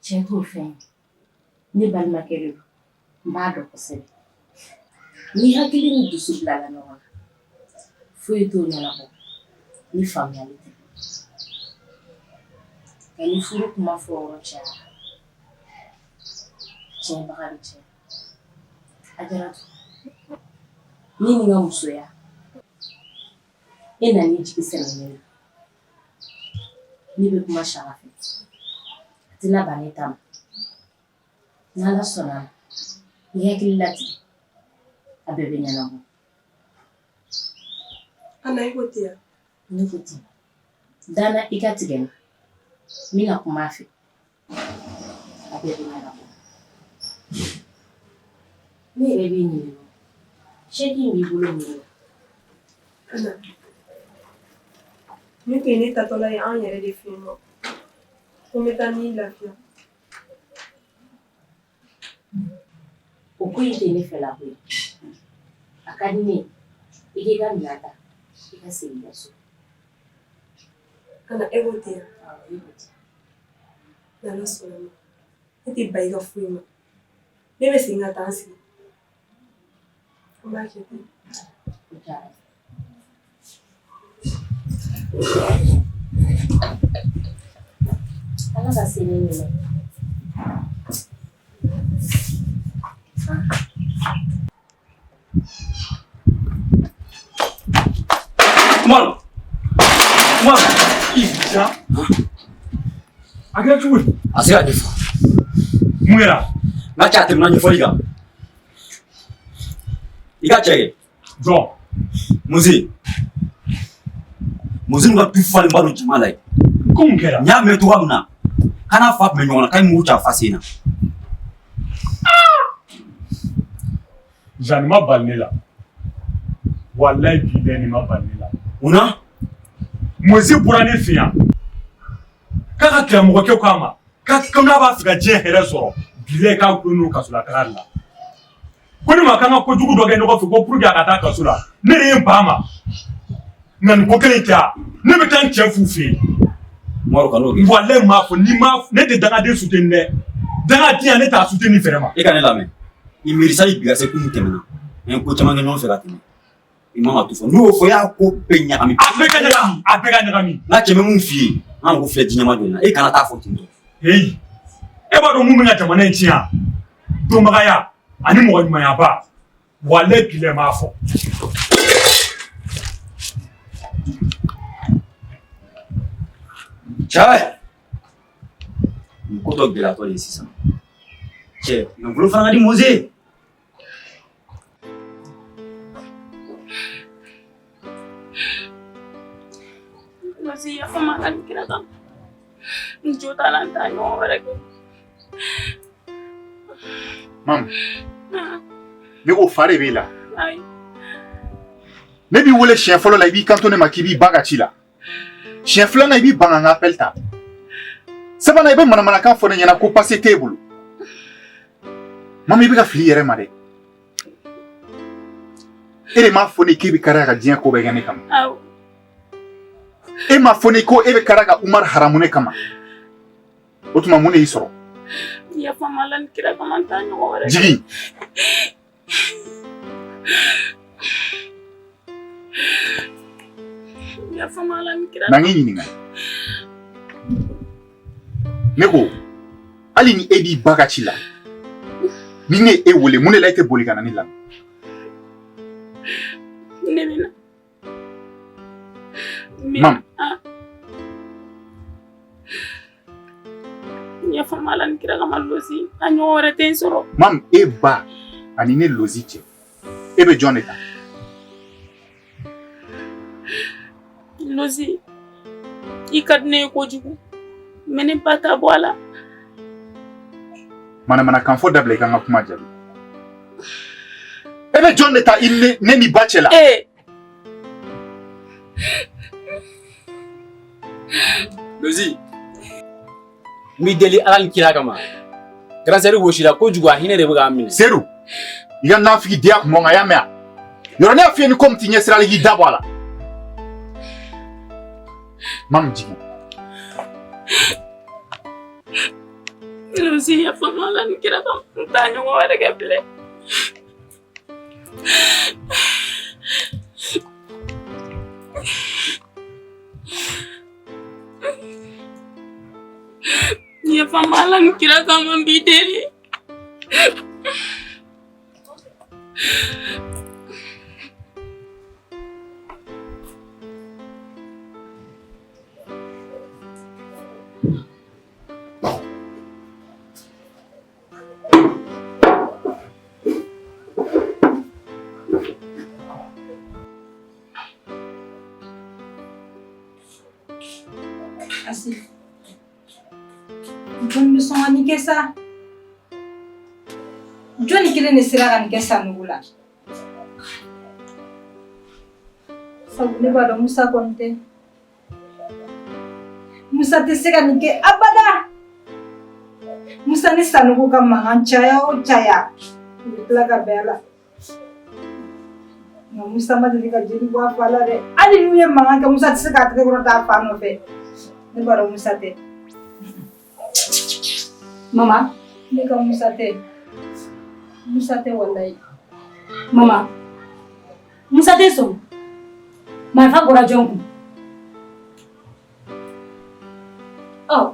tiɲɛ t'o fɛn ye ne balimakɛ de don n b'a dɔn kosɛbɛ ni hakili ni dusu bilala ɲɔgɔn na foyi t'o ɲɛnabɔ ni faamuyali tɛ nka ni furu kuma fɔ yɔrɔ cayara tiɲɛbaga bɛ tiɲɛ Ajaratu ni nin ka musoya e nan'i jigi sɛmɛ ne la ne bɛ kuma Sara fɛ a tɛ laban ne ta ma n'Ala sɔnna a ma i hakili latigɛ a bɛɛ bɛ ɲɛnabɔ Ana i ko ten ne ko ten danna i ka tigɛ n na n bɛna kuma a fɛ a bɛɛ bɛ ɲɛnabɔ ne yɛrɛ b'i ɲininka chèque in b'i bolo min na Ana ni tun ye ne tatɔla ye an yɛrɛ de fɛ yen nɔ ko n bɛ taa n'i lafiya o ko in tɛ ne fɛla ko ye a ka di ne ye i k'i ka minɛn ta i ka segin i ka so Ana e ko ten awɔ e ko ten n'Ala sɔnna ma ne tɛ ba i ka foyi ma ne bɛ segin ka taa n sigi an b'a kɛ ten o diyara n ye Ala ka se ne ɲɛna Kumalo Ija a kɛra cogo di a se ka ɲɛfɔ mun kɛra n ka cɛ a tɛmɛna ɲɛfɔli kan i ka cɛ kɛ jɔn Muzi ka du falen ba don jama la ye ko mun kɛra n y'a mɛn cogoya min na k'a n'a fa tun bɛ ɲɔgɔn na k'a ye mugu ca fa sen na Jeanne ma bali ne la walayi bilayi nin ma bali ne la munna Moise bɔra ne fɛ yan k'a ka karamɔgɔkɛ k'a ma ko n'a b'a fɛ ka diɲɛ hɛrɛ sɔrɔ bilayi k'a gulonnen don kaso la taga de la ko ne ma k'an ka kojugu dɔ kɛ ɲɔgɔn fɛ ko pour que a ka taa kaso la ne de ye n ban a ma Nan ko kelen ta. Ne bɛ taa cɛ fu fe. Mɔrɔ kanu. Wallahi ma fɔ ni ma ne tɛ dangaden soutenu dɛ. Dangaden ne t'a soutenu vraiment. E ka ne lamɛn. I miirisa i bigase kun tɛmɛna. An ko caman kɛ ɲɔgɔn fɛ ka tɛmɛ. I man ka to fɔ. N'o fɔ y'a ko bɛɛ ɲagami. A bɛɛ ka ɲagami. N'a cɛ bɛ mun f'i ye. An ko filɛ diɲɛma don na. E kana taa fɔ ten tɔ. Hey. E b'a dɔn mun bɛ ka jamana in tiɲɛ. Dɔnbagaya ani mɔgɔ ɲumanyaba. Wallahi bilahi m'a fɔ. Cɛ. Ko dɔ gɛlɛyatɔ de sisan. Cɛ, nafolo fana ka di Moze. Moze yafa ma ka nin kira kan. N jo t'a la n t'a ɲɔgɔn wɛrɛ kɛ. Mam. Ne ko fa de b'i la. Ayi. Ne b'i wele siɲɛ fɔlɔ la i b'i kanto ne ma k'i b'i ban ka ci la. Siɲɛ filanan i b'i ban ka n ka appel ta. Sabanan i bɛ manamanakan fɔ ne ɲɛna ko passe t'e bolo. Mama i bɛ ka fili i yɛrɛ ma dɛ. E de m'a fɔ ne k'e bɛ kariya ka diɲɛ ko bɛɛ kɛ ne kama. Awɔ. E m'a fɔ ne ko e bɛ kariya ka Umar haramu ne kama. O tuma mun de y'i sɔrɔ? Yafa ma la nin kira kama n t'a ɲɔgɔn wɛrɛ kɛ. Jigin. Yafa ma la nin kira. Na ngi ɲininka. Ne ko hali ni e b'i ba ka ci la ni ne e wele mun de la e tɛ boli ka na ne lamɛn. Ne bɛ na. Mam. Yafa ma la nin kira kama Lozi a ɲɔgɔn wɛrɛ tɛ n sɔrɔ. Mam e ba ani ne Lozi cɛ e bɛ jɔn de kan? Lozi i ka di ne ye kojugu mais ne ba t'a bɔ a la. Manamanakan fɔ dabila i ka n ka kuma jaabi. E bɛ jɔn de ta ne ni ba cɛ la? Lozi. N b'i deli Ala ni kira kama. Grasɛri gosira kojugu a hinɛ de bɛ k'a minɛ. Seru i ka nafigi diya kun bɔ n kan y'a mɛn a? Yɔrɔ ne y'a f'i ye ni ko min t'i ɲɛ sira la i k'i da bɔ a la. Mam jigin. Lozi yafa ma la nin kira kama n t'a ɲɔgɔn wɛrɛ kɛ bilen. Yafa ma la nin kira kama n b'i deli. Asi. Jɔn bɛ sɔn ka nin kɛ sa? Jɔnni kelen de sera ka nin kɛ Sanogo la? Sabu ne b'a dɔn Musa kɔni tɛ. Musa tɛ se ka nin kɛ abada. Musa ni Sanogo ka mankan caya o caya u bɛ tila ka bɛn a la. Nka Musa ma deli ka jeli bɔ a fa la dɛ. Hali n'u ye mankan kɛ Musa tɛ se k'a tɛgɛ kɔrɔ t'a fa nɔfɛ. Ne b'a dɔn Musa tɛ. Mama. Ne ka Musa tɛ. Musa tɛ wallahi. Mama. Musa tɛ sɔn. Marifa bɔra jɔn kun?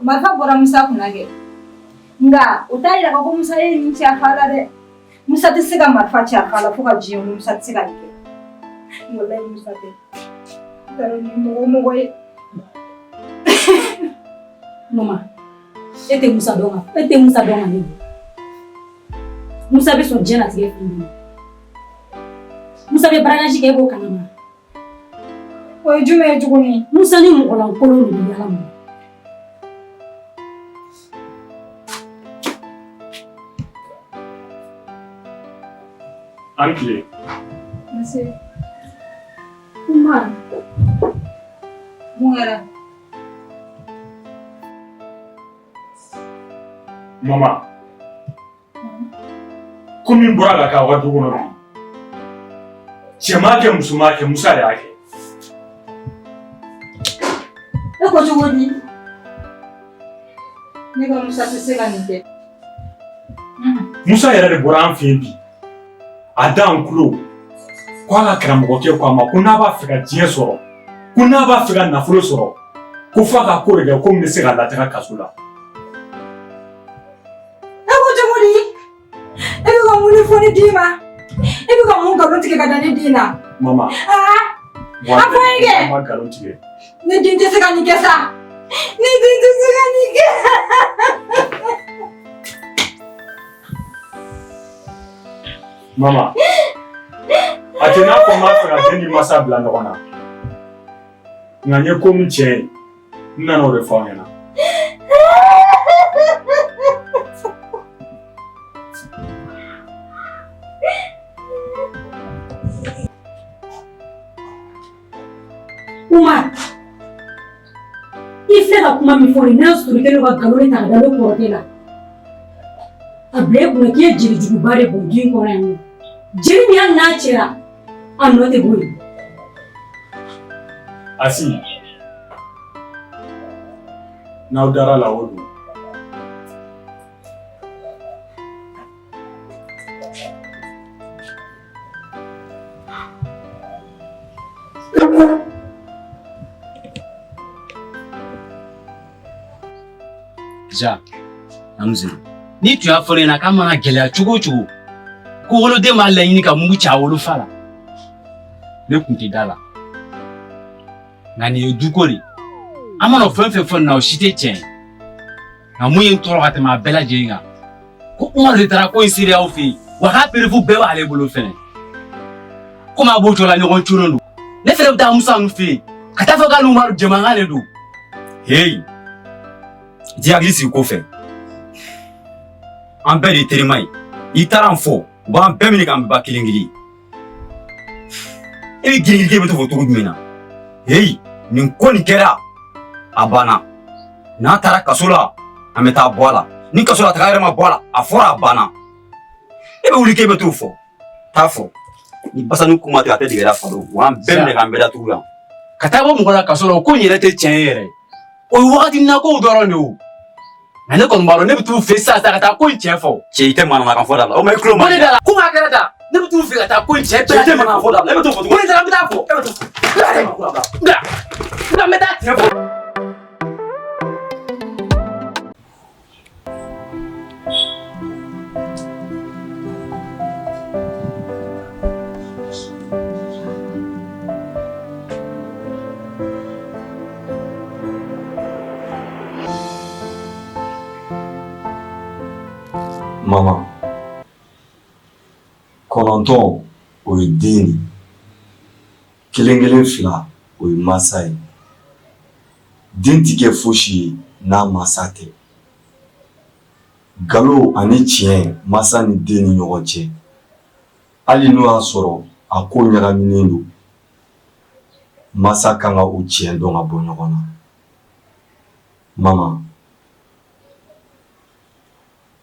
Marifa bɔra Musa kunna kɛ. Nka o t'a yira k'a fɔ ko Musa ye nin cɛ a fa la dɛ. Musa tɛ se ka marifa ci a fa la fo ka diɲɛ wuli. Musa tɛ se ka nin kɛ. Wallahi Musa tɛ. N t'a dɔn ni mɔgɔ ye. Mama, e tɛ Musa dɔn ka ne bolo. Musa bɛ sɔn diɲɛlatigɛ fɛn bɛɛ ma. Musa bɛ baaragaji kɛ e b'o kalama. O ye jumɛn ye tuguni? Musa ni mɔgɔlankolon de bɛ yaala ma. An tile. Merci. Umar. Mun kɛra? Mama. Ko min bɔra la k'a ka du kɔnɔ bi. Cɛ m'a kɛ muso m'a kɛ Musa de y'a kɛ. ko cogo di ne ka Musa tɛ se ka nin kɛ Musa yɛrɛ de bɔra an fɛ yen bi a da an kulo ko a ka karamɔgɔkɛ ko a ma ko n'a b'a fɛ ka diɲɛ sɔrɔ ko n'a b'a fɛ ka nafolo sɔrɔ ko f'a ka ko de kɛ ko min bɛ se ka lataga kaso la. e ko cogo di e bɛ ka mun de fɔ ne den ma e bɛ ka mun nkalon tigɛ ka da ne den na Mama a fɔ n ye kɛ ma nkalon tigɛ ne den tɛ se ka nin kɛ sa ne den tɛ se ka nin kɛ Mama a tɛ n'a fɔ n b'a fɛ ka den ni masa bila ɲɔgɔn na nka n ye ko min tiɲɛ ye n nana o de fɔ aw ɲɛna. Umar, i filɛ ka kuma min fɔ nin n'a sɔrɔ i kɛlen ka nkalon ta ka da ne kɔrɔkɛ la a bila i kunna k'i ye jeli juguba de bɔ du in kɔnɔ yan nɔ jeli min hali n'a cɛra a nɔ tɛ bɔ yen. Asi n'aw dara la o don Ja, Amzuru. Ni tun y'a fɔ ne ɲɛna k'a mana gɛlɛya cogo o cogo ko woloden b'a laɲini ka mugu ci a wolofa la ne kun tɛ da la nka nin ye duko de an mana fɛn fɛn fɔ nin na o si tɛ tiɲɛ ye nka mun ye n tɔɔrɔ ka tɛmɛ a bɛɛ lajɛlen kan ko Umaru de taara ko in seere aw fɛ yen wa k'a perefu bɛɛ b'ale bolo fɛnɛ komi a b'o cogo la ɲɔgɔn coron don ne fɛnɛ bɛ taa Musa ninnu fɛ yen ka taa fɔ k'ale Umaru jɛmankan de don heyi i t'i hakili sigi ko fɛ an bɛɛ de ye terima ye i taara n fɔ u b'an bɛɛ minɛ k'an bɛɛ ba kelen kelen e bɛ girin girin k'e bɛ to fɔ cogo jumɛn na heyi nin ko nin kɛra a banna n'a taara kaso la an bɛ taa bɔ a la ni kaso la taga yɛrɛ ma bɔ a la a fɔra a banna e bɛ wuli k'e bɛ t'o fɔ taa fɔ ni basani kuma tɛ a tɛ digɛra falo wa an bɛɛ minɛ k'an bɛɛ datugu yan ka taa bɔ mɔgɔ la kaso la o ko in yɛrɛ tɛ tiɲɛ ye yɛrɛ o ye wagati na kow dɔrɔn de o nka ne kɔni b'a dɔn ne bɛ t'u fɛ sisan ka taa ko in tiɲɛ fɔ cɛ i tɛ manamanakan fɔ da la o ma i tulo ma ko ne da la ko maa kɛra da ne bɛ t'u fɛ ka taa ko in tiɲɛ cɛ i tɛ manamanakan fɔ da la e bɛ t'o fɔ tuguni ko ne taara n bɛ taa fɔ e bɛ t'o fɔ n bɛ taa tiɲɛ fɔ. Mama, kɔnɔntɔn o ye den de kelen kelen fila o ye masa ye den ti kɛ fosi ye n'a masa tɛ nkalon ani tiɲɛ masa ni den ni ɲɔgɔn cɛ hali n'o y'a sɔrɔ a ko ɲagaminen don masa kan ka o tiɲɛ dɔn ka bɔ ɲɔgɔn na. Mama,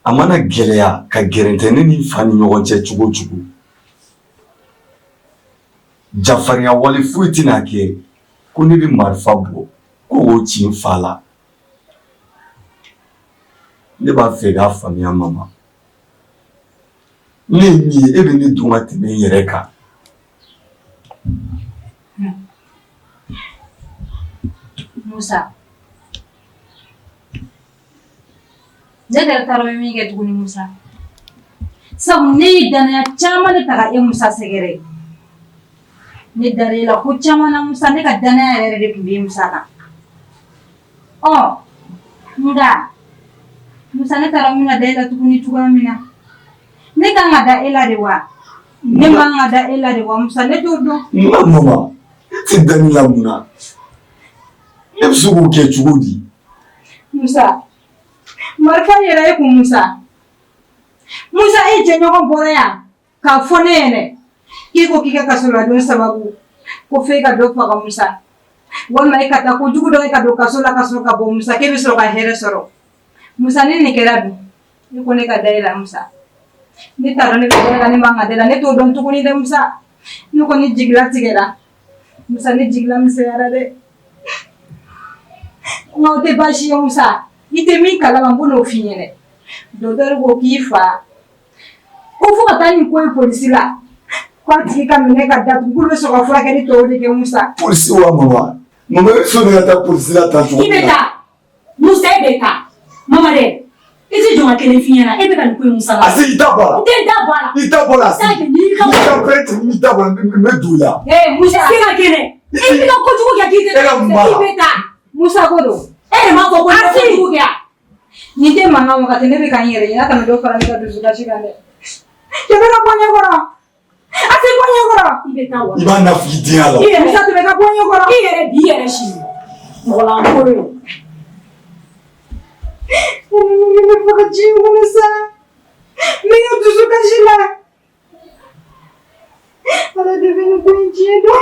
a mana gɛlɛya ka gɛrɛntɛ ne ni fa ni ɲɔgɔn cɛ cogo cogo jafarinya wale foyi tɛna kɛ ko ne bɛ marifa bɔ ko o ci n fa la. Ne b'a fɛ k'a faamuya mama, ne ye min ye e bɛ ne dun ka tɛmɛ n yɛrɛ kan. Musa, ne yɛrɛ t'a dɔn n bɛ min kɛ tuguni Musa, sabu ne ye danaya caman de ta ka e Musa sɛgɛrɛ. Ne dara e la ko caman na Musa, ne ka danaya yɛrɛ de tun bɛ Musa kan. Nka Musa, ne t'a dɔn n bɛna da e la tuguni cogoya min na. Ne kan ka da e la de wa? Ne man ka da e la de wa Musa? Ne t'o dɔn. Nka mama, e tɛ da ne la mun na? E bɛ se k'o kɛ cogo di? Musa, marifa yɛrɛ e kun Musa. Musa, e jɛɲɔgɔn bɔra yan k'a fɔ ne ɲɛna k'i ko k'i ka kasoladon sababu ko f'e ka dɔ faga Musa, walima e ka taa kojugu dɔ e ka don kaso la ka sɔrɔ ka bɔ Musa, k'e bɛ sɔrɔ ka hɛrɛ sɔrɔ. Musa, ni nin kɛra dun ne ko ne ka da e la Musa. Ne t'a dɔn ne ka da e la, ne man ka da e la, ne t'o dɔn tuguni dɛ Musa. Ne kɔni jigila tigɛra Musa, ne jigila misɛnyara dɛ. N'o tɛ baasi ye Musa i tɛ min kalama n b'o f'i ɲɛna docteur ko k'i fa ko fo ka taa nin ko ye polisi la k'a tigi ka minɛ ka datugu k'olu bɛ sɔn ka furakɛli tɔw de kɛ Musa. Polisi wa mama bɛ so ka taa polisi la tan cogo i bɛ taa Musa e bɛ taa mama dɛ i tɛ jɔn ka kelen f'i ɲɛna e bɛ ka nin ko ye Musa la. Asi i ta bɔ a la. n tɛ n da bɔ a la. I ta bɔ a la Asi. n'i ka bɛrɛ tɛ n'i ta bɔ a la n bɛ don i la. Musa se ka kɛnɛ e bɛ ka kojugu kɛ k'i tɛ taa i bɛ taa Musa ko don. e de m'a fɔ ko ne ka kojugu kɛ. Nin tɛ mankan wagati ne bɛ ka n yɛrɛ ye n'a kana dɔ fara ne ka dusukasi kan dɛ. Cɛ bɛ ka bɔ ɲɛkɔrɔ. Asi bɔ ɲɛkɔrɔ. I bɛ taa wa. I b'a nafigi diya la. Musa tɛ bɛ ka bɔ ɲɛkɔrɔ. I yɛrɛ b'i yɛrɛ si mɔgɔlankolon ye. Ne bɛ fɔ ka ji kɔnɔ sa. N bɛ ka dusukasi la. Ala de bɛ ne ko in tiɲɛ dɔn.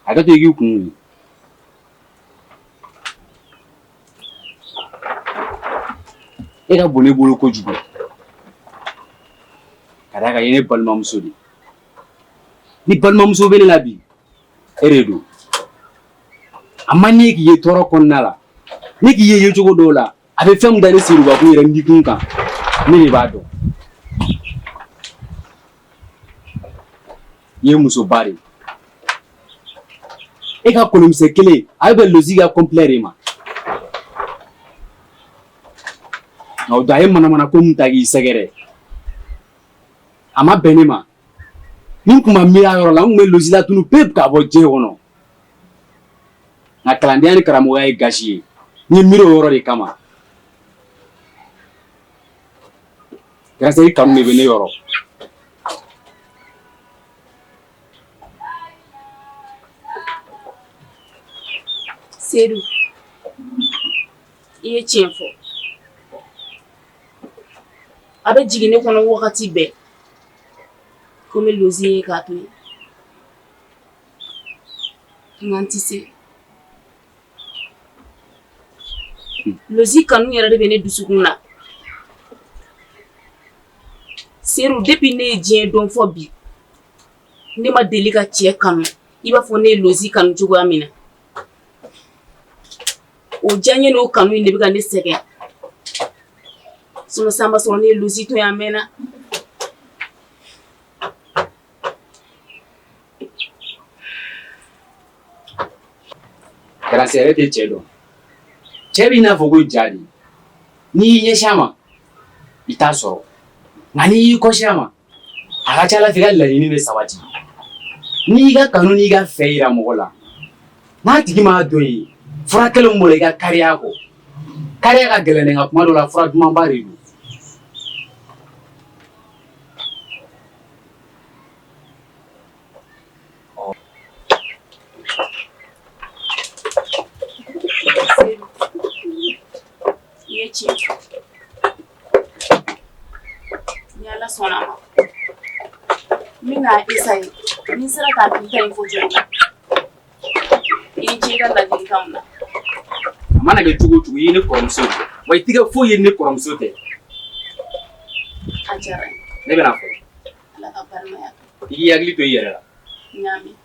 Ada tɛ k'i kun e ka bon ne bolo kojugu ka d'a kan i ye ne balimamuso de ni balimamuso bɛ ne la bi e de don a man ne k'i ye tɔɔrɔ kɔnɔna la ne k'i ye cogo dɔw la a bɛ fɛn min da ne Seribakun yɛrɛ nikun kan ne de b'a dɔn i ye musoba de e ka kolomisɛ kelen a bɛ lozi ka complet de ma nka o don a ye manamana ko min ta k'i sɛgɛrɛ a ma bɛn ne ma ni n tun ma miiri a yɔrɔ la n tun bɛ lozi la tunu pewu k'a bɔ diɲɛ kɔnɔ nka kalandenya ni karamɔgɔya ye gasi ye n ye miiri o yɔrɔ de kama grâce i kanu de bɛ ne yɔrɔ Seydou i ye tiɲɛ fɔ a bɛ jigin ne kɔnɔ wagati bɛɛ ko n bɛ lozi ye k'a to yen nka n tɛ se lozi kanu yɛrɛ de bɛ ne dusukun na Seydou depuis ne ye diɲɛ dɔn fɔ bi ne ma deli ka cɛ kanu i b'a fɔ ne ye lozi kanu cogoya min na o diya n ye n'o kanu in de bɛ ka ne sɛgɛn sinon sisan b'a sɔrɔ ne ye lozi to yen a mɛnna grâce yɛrɛ tɛ cɛ dɔn cɛ b'i n'a fɔ ko ja de n'i y'i ɲɛsin a ma i t'a sɔrɔ nka n'i y'i kɔsi a ma a ka ca Ala fɛ i ka laɲini bɛ sabati n'i y'i ka kanu n'i ka fɛ yira mɔgɔ la n'a tigi m'a dɔn ye fura kelen min bolo i ka kariya kɔ kariya ka gɛlɛn dɛ nka kuma dɔw la fura dumanba de don i ye tiɲɛ fɔ ni Ala sɔnna a ma n bɛna essayer ni n sera k'a tigi ta info jɔn i ni ce i ka ladilikanw na a mana kɛ cogo o cogo i ye ne kɔrɔmuso de wa i tɛgɛ foyi ye ne kɔrɔmuso tɛ a diyara n ye ne bɛna fɔ Ala ka balimaya i k'i hakili to i yɛrɛ la n y'a mɛn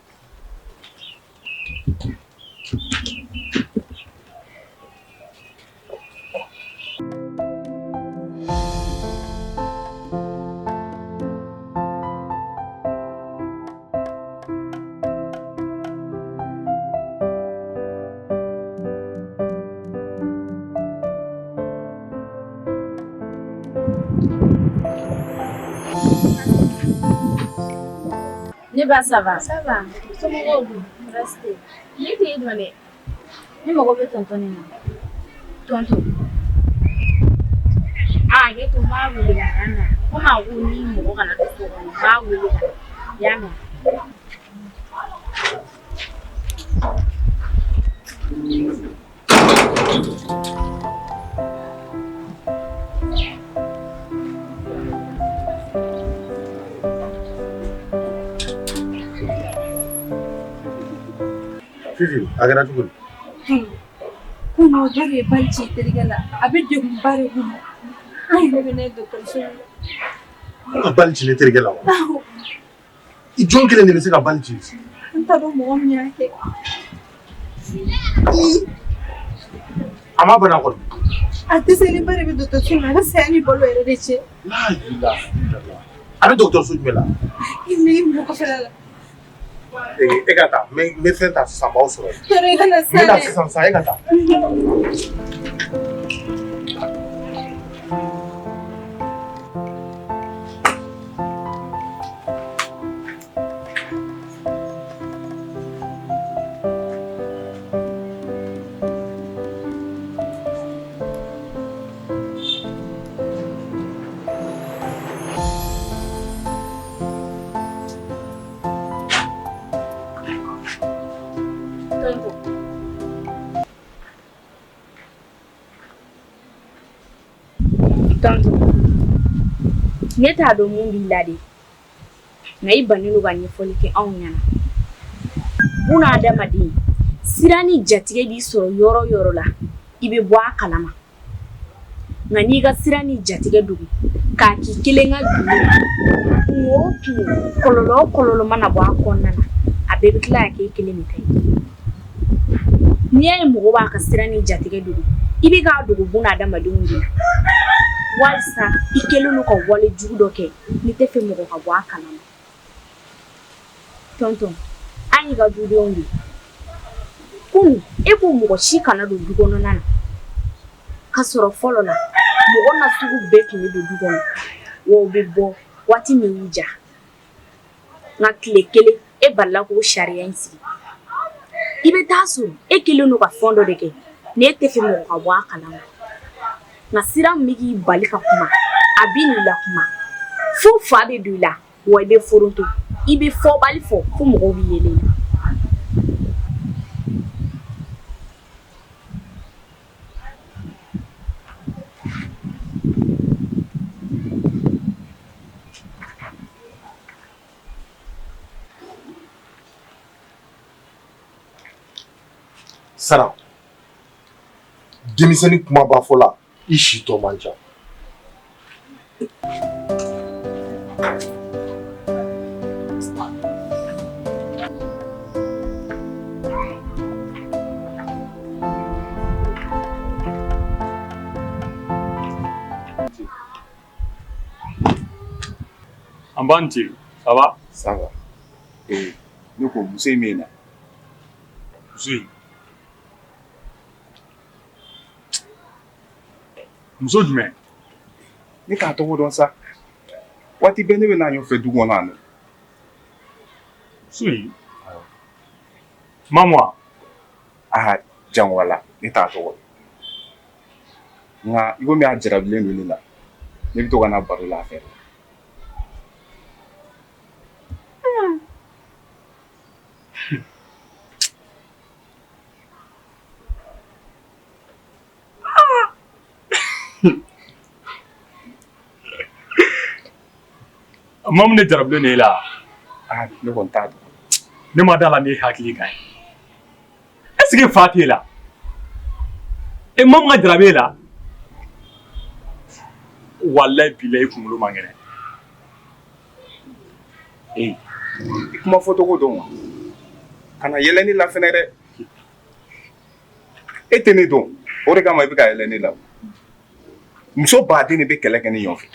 Ne ba ça va? Ça va. Somɔgɔw dun? Reste. Ne tɛ yen dɔn dɛ. Ne mago bɛ tonton ne na. Tonton. Ne tun b'a wele ka na. Komi a ko ni mɔgɔ kana to so kɔnɔ, n b'a wele ka na. I y'a mɛn? Fifin, agara tugun. Kuno dore banci tirgala. Abin da mun bare kuno. Ai ne ne doctor so. Ka balci ne tirgala wa. I jon kelen ne be se ka balci. Anta do mo mi yake. Ama bana ko. Ate se ni bare bi doctor so na sai ni bolo ere de ce. La ilaha illallah. Abi doctor so jumela. Imi mo ko fela. Egata, me fenta sa ba usoro. Tere kana sai. Me da sa egata. Ne t'a dɔn mun b'i la de nka I bannen don ka ɲɛfɔli kɛ anw ɲɛna buna adamaden sira ni jatigɛ b'i sɔrɔ yɔrɔ o yɔrɔ la I bɛ bɔ a kalama nka n'i ka sira ni jatigɛ dogo k'a k'i kelen ka dugu o kɔlɔlɔ o kɔlɔlɔ mana bɔ a kɔnɔna na a bɛɛ bɛ tila ka kɛ I kelen de ta ye n'i y'a ye mɔgɔ b'a ka sira ni jatigɛ dogo I bɛ k'a dogo buna adamadenw de la walisa I kelen don ka wale jugu dɔ kɛ n'i tɛ fɛ mɔgɔ ka bɔ a kalama tonton an y'i ka dudenw de kunun e ko mɔgɔ si kana don du kɔnɔna na ka sɔrɔ fɔlɔ la mɔgɔ nasugu bɛɛ tun bɛ don du kɔnɔ wa u bɛ bɔ waati min y'u ja nka tile kelen e balila k'o sariya in sigi I bɛ taa sɔrɔ e kelen don ka fɛn dɔ de kɛ ni e tɛ fɛ mɔgɔ ka bɔ a kalama nka sira min bɛ k'i bali ka kuma a bɛ n'i la kuma fo fa bɛ don I la wa I bɛ foronto I bɛ fɔbali fɔ fo mɔgɔw bɛ yɛlɛ I la. Sara. Denmisɛnnin kumaba fɔ la I si tɔ man ca. An b'an ci, ça va? Ça va. Ne ko muso in bɛ yen na. Muso in. Muso jumɛn? Ne k'a tɔgɔ dɔn sa. Waati bɛɛ ne bɛ n'a ɲɔfɛ du kɔnɔ yan nɔ. Muso in? Maman. Ah, jango wala, ne t'a tɔgɔ. Nka I komi a jarabilen don ne la. Ne bɛ to ka na baro la a fɛ. Maman ne jarabilen ne la. Ah, ne kɔni t'a dɔn. Ne ma d'a la ne hakili kan ye. Est-ce que fa t'e la? E maman ka jarabi e la? Wallahi billahi kunkolo man kɛnɛ. I kuma fɔcogo dɔn wa? Kana yɛlɛ ne la fɛnɛ dɛ. E tɛ ne dɔn. O de kama I bɛ ka yɛlɛ ne la. Muso baden de bɛ kɛlɛ kɛ ne ɲɔgɔn fɛ.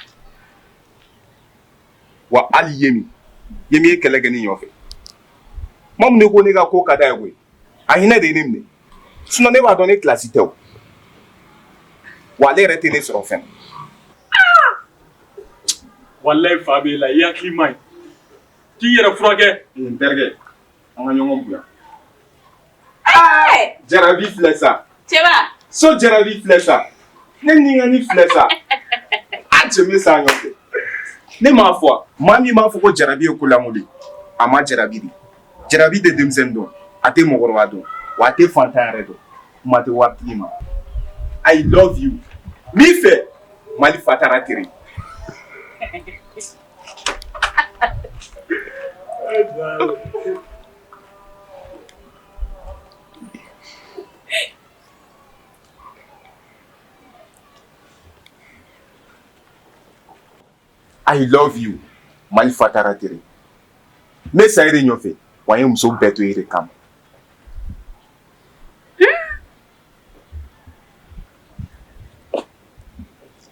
Wa hali Yemi ye kɛlɛ kɛ ne ɲɔgɔn fɛ. Maa min ko ne ka ko ka d'a ye koyi. A hinɛ de ye ne minɛ. Sinon ne b'a dɔn ne kilasi tɛ o. Wa ale yɛrɛ tɛ ne sɔrɔ fɛnɛ. Wallahi fa b'e la I hakili man ɲi. K'i yɛrɛ furakɛ. N terikɛ an ka ɲɔgɔn bonya. Jarabi filɛ sa. Cɛba. So jarabi filɛ sa. Ne ni n ka ni filɛ sa. A cɛ bɛ sa ɲɔgɔn fɛ. Ne m'a fɔ maa min b'a fɔ ko jarabi ye ko lamɔli a ma jarabi de. Jarabi tɛ denmisɛnnin dɔn a tɛ mɔgɔkɔrɔba dɔn wa a tɛ fantan yɛrɛ dɔn kuma tɛ waritigi ma. I love you. Min fɛ Mali fa taara tere. I love you. Mali fatara tere. Ne sayre nyofe. Waye muso beto ire kam.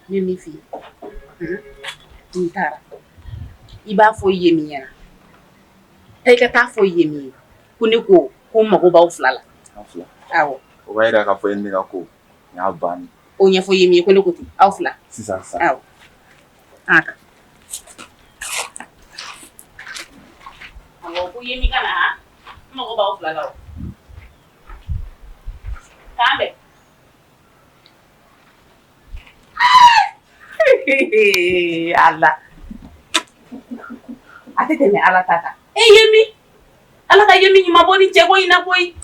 Ne mi fi. Ntara. Iba fo yemi yana. Tay ka ta fo yemi. Kuni ko mago ba uflala. Afla. Awo. O ba ira ka fo en nga ko. Nya ban. O nya fo yemi kuni ko ti. Afla. Sisa sa. Awo. Aka. Awo ko yemi kana. Mago ba uflala. Kambe. Allah. Ate teme ala tata. Yemi. Ala ka yemi nyuma boni chego ina boy.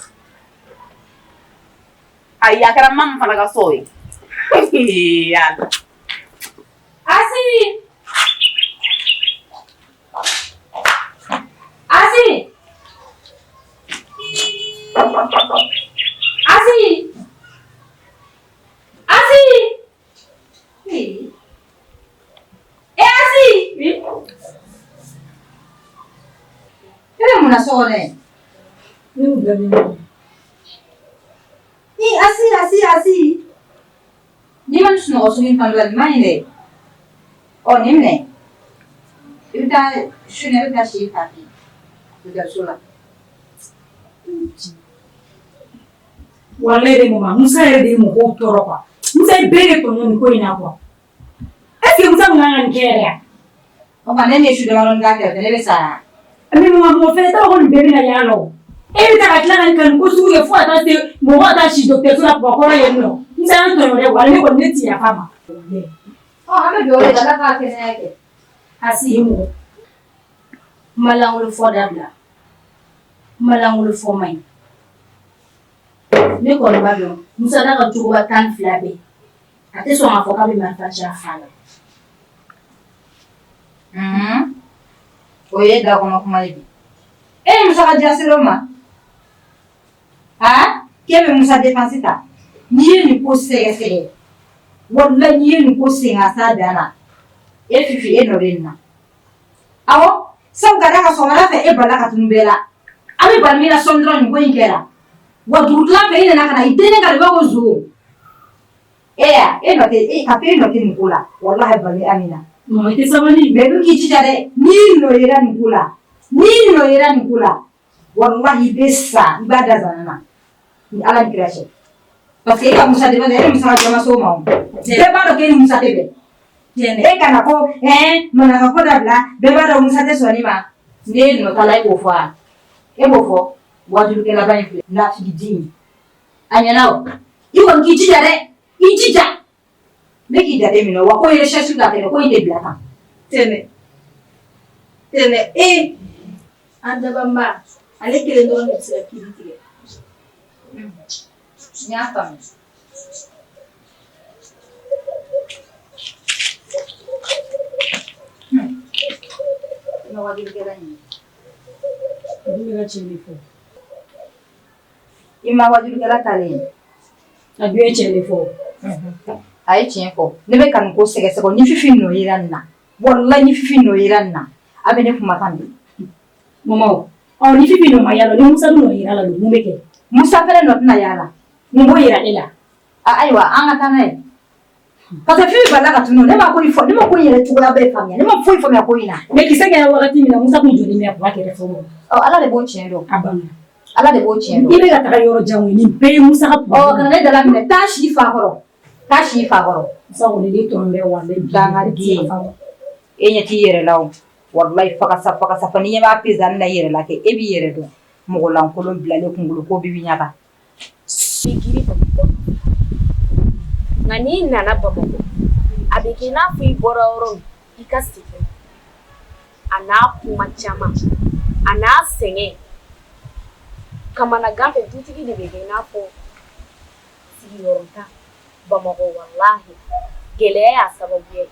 Ay yakara mam fana ka soy. Allah. Asi. Asi. Asi. Asi. Asi. Kira muna sore. Ni udah minum. Asi. Ni man suno osungin panduan maine. Oh, nimne. Udah shune udah sih tapi. Udah sula. Wallahi de mama Musa yɛrɛ de ye mɔgɔw tɔɔrɔ quoi. Musa ye bɛɛ de tɔɲɔ nin ko in na quoi. Est-ce que Musa kun kan ka nin kɛ yɛrɛ ya? O ka ne ni su damadɔni k'a kɛrɛfɛ ne bɛ sa. Mais mama mɔgɔ fɛnɛ t'a dɔn ko nin bɛɛ bɛna y'a la o. E bɛ taa ka tila ka nin kanu ko sugu kɛ fo ka taa se mɔgɔ ka taa si dɔgɔtɔrɔso la Bamakɔ yen nɔ. Musa y'an tɔɲɔ dɛ walahi ne kɔni ne ti yafa a ma. An bɛ dugawu de Ala k'a kɛnɛya kɛ. Asi ye mɔgɔ. Kuma lankolon fɔ dabila. Kuma lankolon fɔ man ɲi. Ne kɔni b'a dɔn Musa n'a ka jogoba 12 bɛ yen. A tɛ sɔn k'a fɔ k'a bɛ marifa ci a fa la. O ye da kɔnɔ kuma ye bi. E ye Musa ka diya sera o ma? K'e bɛ Musa dépense ta? N'i ye nin ko sɛgɛsɛgɛ, walahi n'i ye nin ko sen ka s'a dan na, e Fifi e nɔ bɛ nin na. Awɔ, sabu ka d'a kan sɔgɔmada fɛ e balila ka tunu bɛɛ la. An bɛ bali min na sɔnni dɔrɔn nin ko in kɛra. Wa dugutila fɛ e nana ka na i dennen ka de b'a ko zo. E nɔ tɛ ka e nɔ tɛ nin ko la, walahi bali Amina. Mama i tɛ sabali. Mais du k'i jija dɛ, n'i nɔ yera nin ko la, walahi i bɛ sa, i b'a da zana na. Ni Ala ni kira cɛ. Parce que e ka Musa dépense e ni Musa ka jɔ ma se o ma o. Bɛɛ b'a dɔn k'e ni Musa tɛ bɛn. E kana ko manaka ko dabila, bɛɛ b'a dɔn Musa tɛ sɔn nin ma. N'e ye nɔ ta la e b'o fɔ wa? E b'o fɔ wajulikɛlaba in filɛ, lafiliden. A ɲɛna o. I kɔni k'i jija dɛ, i jija. Ne k'i jate minɛ wa ko recherche ka kɛ ko in tɛ bila kan. Tɛnɛ An dabanba ale kelen dɔrɔn de bɛ se ka kiiri tigɛ. N y'a faamu. N ka wajulikɛla in ye. Ne ka cɛ de fɔ. I ma wajulikɛla talen ye. A dun ye cɛ de fɔ. A ye tiɲɛ fɔ. Ne bɛ ka nin ko sɛgɛsɛgɛ ni Fifi nɔ yera nin na. Walahi ni Fifi nɔ yera nin na. A bɛ ne kumakan de. Mama o. Ni Fifi nɔ ma y'a la, ni Musa nɔ yera la don, mun bɛ kɛ? Musa fɛnɛ nɔ tɛna y'a la. Mun b'o yira e la? Ayiwa, an ka taa n'a ye. Parce que Fifi balila ka tunu, ne ma ko in fɔ, ne ma ko in yɛrɛ cogoya bɛɛ faamuya, ne ma foyi faamuya ko in na. Mais kisɛ kɛra wagati min na Musa kun jɔlen bɛ a kun b'a kɛrɛfɛ fɔlɔ. Ala de b'o tiɲɛ dɔn. A banna. Ala de b'o tiɲɛ dɔn. I bɛ ka taga yɔrɔ jan nin bɛɛ ye Musa ka kuma. Kana ne dala minɛ, taa si fa kɔrɔ. Musa kɔni de tɔn bɛ wale dangaden. E ɲɛ t'i yɛrɛ la o. Walahi fakasa fɔ n'i ɲɛ b'a pezali la i yɛrɛ la kɛ, e b'i yɛrɛ dɔn. Mɔgɔ lankolon bilalen kunkolo ko bibi ɲaga. Sigiri Bamakɔ. Nka n'i nana Bamakɔ, a bɛ kɛ i n'a fɔ i bɔra yɔrɔ min, i ka segin. A n'a kuma caman, a n'a sɛgɛn. Kamanagan fɛ dutigi de bɛ kɛ i n'a fɔ sigiyɔrɔta. Bamakɔ walahi gɛlɛya y'a sababu ye.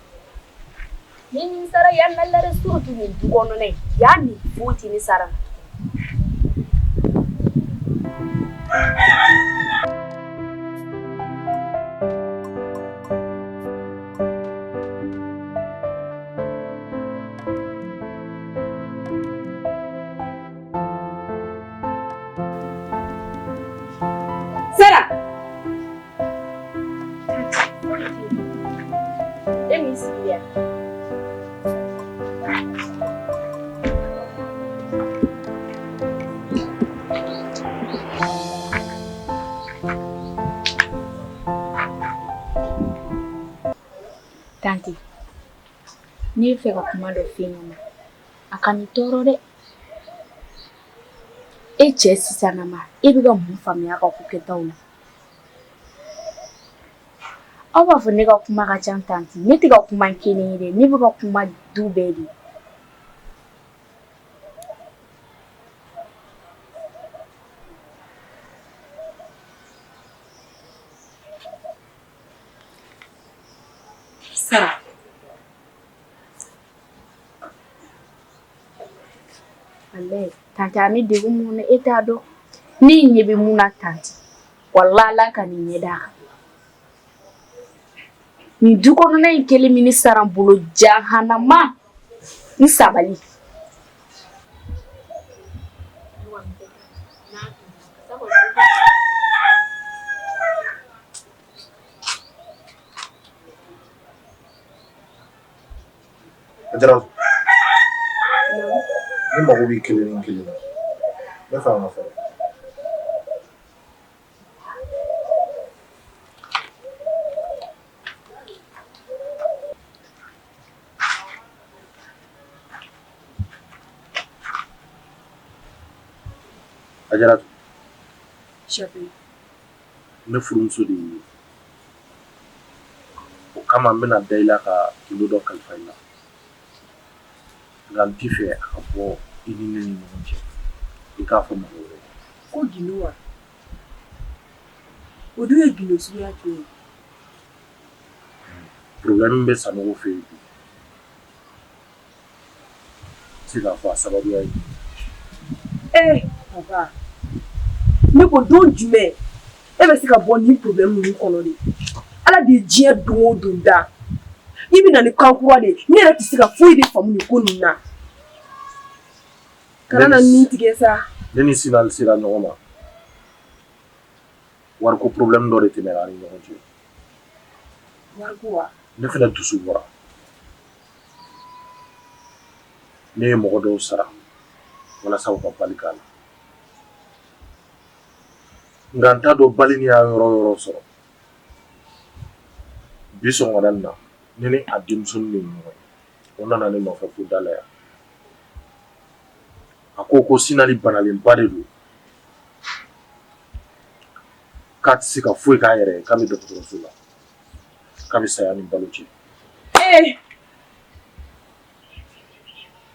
Ni nin sara yan na lare surtout nin du kɔnɔna in y'a ni foyi ni sara. Tanti, n'i bɛ fɛ ka kuma dɔ f'i ɲɛna a ka n'i tɔɔrɔ dɛ. E cɛ sisanama e bɛ ka mun faamuya ka ko kɛtaw la? Aw b'a fɔ ne ka kuma ka ca tanti, ne tɛ ka kuma kelen ye dɛ, ne bɛ ka kuma du bɛɛ de. Sara, Wallahi tanti a bɛ degun mun na e t'a dɔn. Ne ɲɛ bɛ mun na tanti, wallahi Ala ka nin ɲɛ d'a kan. Nin du kɔnɔna in kelen min Sara bolo jahanama ni sabali. Ajara. Ni mago b'i kelen ni kelen na. Ne fa ma fɛ. Ajara. Shafi. Ne furumuso de ye. O kama n bɛna da i la ka kilo dɔ kalifa i la. Nka n t'i fɛ a ka bɔ I ni ne ni ɲɔgɔn cɛ. I k'a fɔ mɔgɔ wɛrɛ. Ko gindo wa? O dun ye gindo suguya jumɛn ye? Problème bɛ Sanogo fɛ yen bi. Se k'a fɔ a sababuya ye. Papa. Ne ko don jumɛn e bɛ se ka bɔ ni problème ninnu kɔnɔ de? Ala de ye diɲɛ don o don da. I bɛ na ni kan kura de ye. Ne yɛrɛ tɛ se ka foyi de faamu nin ko ninnu na. Kana na nin tigɛ sa. Ne ni Sinali sera ɲɔgɔn ma. Wariko problème dɔ de tɛmɛna ani ɲɔgɔn cɛ. Wariko wa? Ne fana dusu bɔra. Ne ye mɔgɔ dɔw sara walasa u ka bali k'a la. Nka n t'a dɔn bali ni y'a yɔrɔ sɔrɔ. Bi sɔgɔmada in na ne ni a denmusonin de ye ɲɔgɔn ye. O nana ne nɔfɛ fo da la yan. A ko Sinali banalenba de don. K'a tɛ se ka foyi k'a yɛrɛ ye k'a bɛ dɔgɔtɔrɔso la. K'a bɛ saya ni balo cɛ.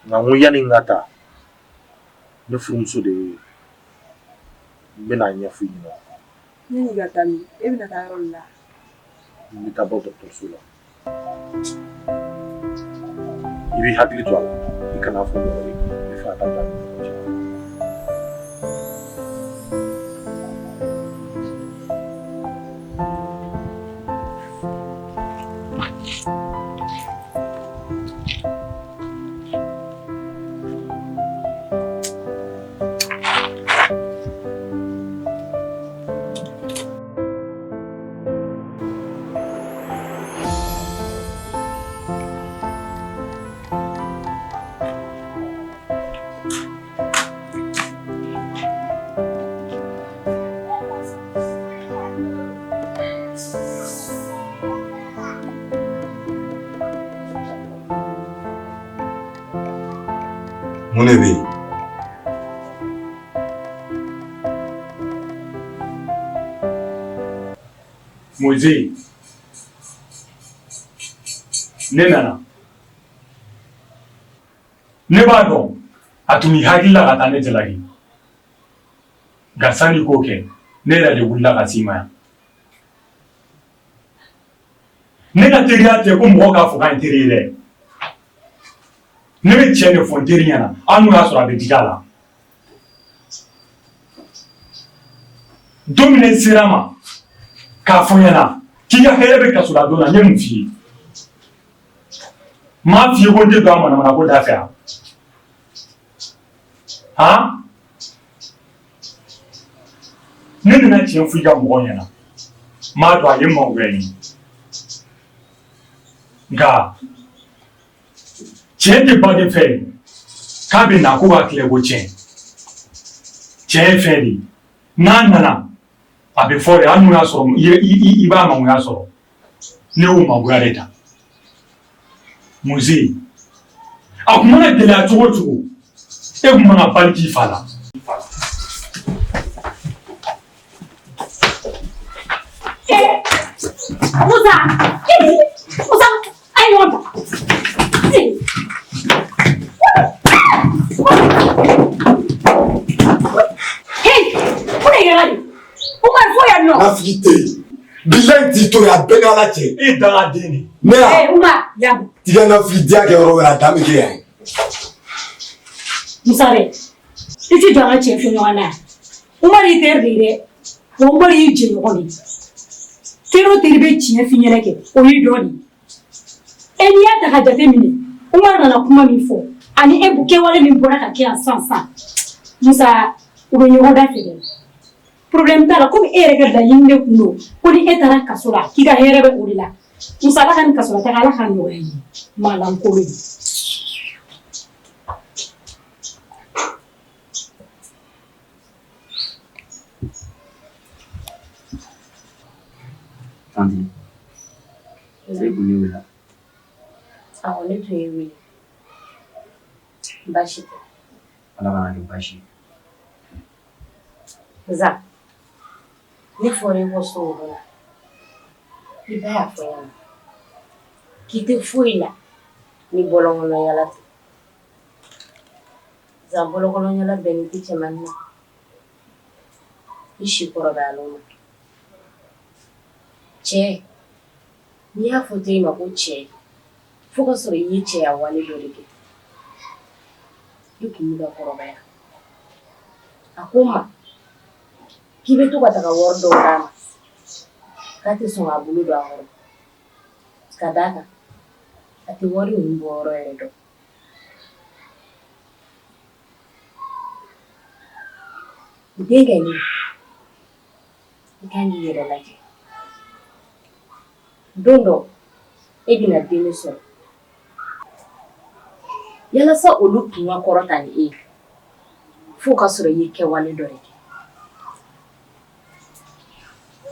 Nka n ko yanni n ka taa ne furumuso de ye n bɛna ɲɛfɔ i ɲɛna. Ne ni ka taa min? E bɛna taa yɔrɔ min na? N bɛ taa bɔ dɔgɔtɔrɔso la. I b'i hakili to a la. I kana fɔ mɔgɔ ye. I bɛ fɛ a ka taa ni ɲɔgɔn cɛ. Mun de bɛ yen? Moise, ne nana. Ne b'a dɔn a tun b'i hakili la ka taa ne jalaki. Nka sani k'o kɛ, ne yɛrɛ de wulila ka s'i ma yan. Ne ka teriya tɛ ko mɔgɔ k'a fɔ k'an teri ye dɛ. Ne bɛ tiɲɛ de fɔ n teri ɲɛna, hali n'o y'a sɔrɔ a bɛ digi a la. Don min ne sera ma k'a fɔ ɲɛna k'i ka hɛrɛ bɛ kaso la don na, n ye mun f'i ye? N m'a f'i ye ko n tɛ don a manamana ko da fɛ yan. Han? Ne nana tiɲɛ f'i ka mɔgɔ ɲɛna, n m'a dɔn a ye mangoya ye. Nka tiɲɛ tɛ baden fɛ k'a bɛ na ko ka tile ko tiɲɛ. Tiɲɛ ye fɛn de ye. N'a nana a bɛ fɔ de hali n'u y'a sɔrɔ i b'a mangoya sɔrɔ ne y'o mangoya de ta Muze a kun mana gɛlɛya cogo o cogo e kun mana bali k'i fa la. Musa ayi ɲɔgɔn ta. Bilahi t'i to yan bɛɛ n'Ala cɛ. E dangaden de. Ne ya. Uma yabu. Tigɛ na fili diya kɛ yɔrɔ wɛrɛ a dan bɛ kɛ yan. Musa dɛ i ti don an ka cɛ fɛ ɲɔgɔn na yan. Umaru y'i teri de ye dɛ wa Umaru y'i jɛɲɔgɔn de ye. Teri o teri bɛ tiɲɛ f'i ɲɛna kɛ o y'i dɔ de ye. N'i y'a ta ka jate minɛ Umaru nana kuma min fɔ ani e kɛwale min bɔra ka kɛ yan sisan Musa u bɛ ɲɔgɔn da fɛ dɛ. Problème t'a la komi e yɛrɛ ka laɲini de kun don ko ni e taara kaso la k'i ka hɛrɛ bɛ o de la Musa Ala ka nin kaso la taga Ala k'a nɔgɔya i ye maalankolon ye. Tanti, c'est pour nous là. Ah, on est tous les oui. Bashi. Ala kana kɛ baasi. Za. Ne fɔra i ko so o la. I bɛ y'a fɔ ɲɛna. K'i tɛ foyi la ni bɔlɔnkɔnɔyala tɛ. Za bɔlɔnkɔnɔyala bɛnnen tɛ cɛmannin na. I si kɔrɔbayalen ma. Cɛ, n'i y'a fɔ i ma ko cɛ, fo ka sɔrɔ i ye cɛya wale dɔ de kɛ. I kun bɛ ka kɔrɔbaya. A ko n ma k'i bɛ to ka taga wari dɔw d'a ma k'a tɛ sɔn k'a bolo don a kɔrɔ ka d'a kan a tɛ wari ninnu bɔ yɔrɔ yɛrɛ dɔn. Denkɛ nin i kan k'i yɛrɛ lajɛ. Don dɔ e bɛna den sɔrɔ yalasa olu kun ka kɔrɔta ni e ye fo ka sɔrɔ i ye kɛwale dɔ de kɛ.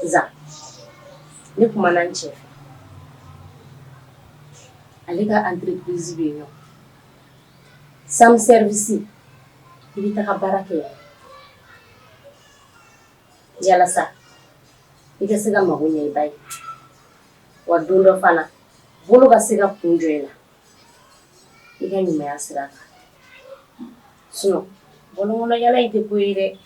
Za, ne kumana n cɛ fɛ ale ka entreprise bɛ yen nɔ Sam Service i bɛ taga baara kɛ yen yalasa i ka se ka mago ɲɛ i ba ye wa don dɔ fana bolo ka se ka kun jɔ i la i ka ɲumanya sira kan sinon bɔlɔnkɔnɔyala in tɛ ko ye dɛ.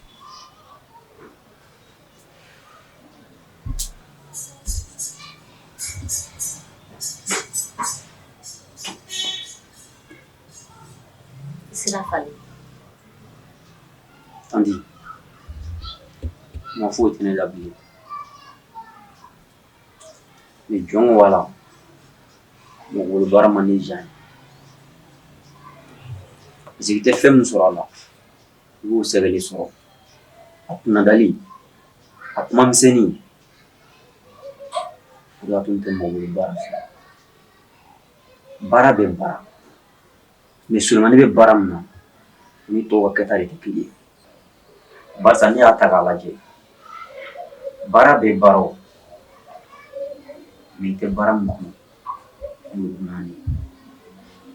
Sira falen. Tanti, ma foyi tɛ ne la bilen. Mais jɔn wala mɔgɔ baara man di jan parce que i tɛ fɛn min sɔrɔ a la i b'o sɛbɛnni sɔrɔ a kunnadali a kuma misɛnnin o de y'a to n tɛ mɔgɔ baara fɛ baara bɛ baara mais Sulemani bɛ baara min na ni tɔw ka kɛta de tɛ kelen ye barisa ne y'a ta k'a lajɛ baara bɛ baara o mais i tɛ baara min kɔnɔ n'o ye naani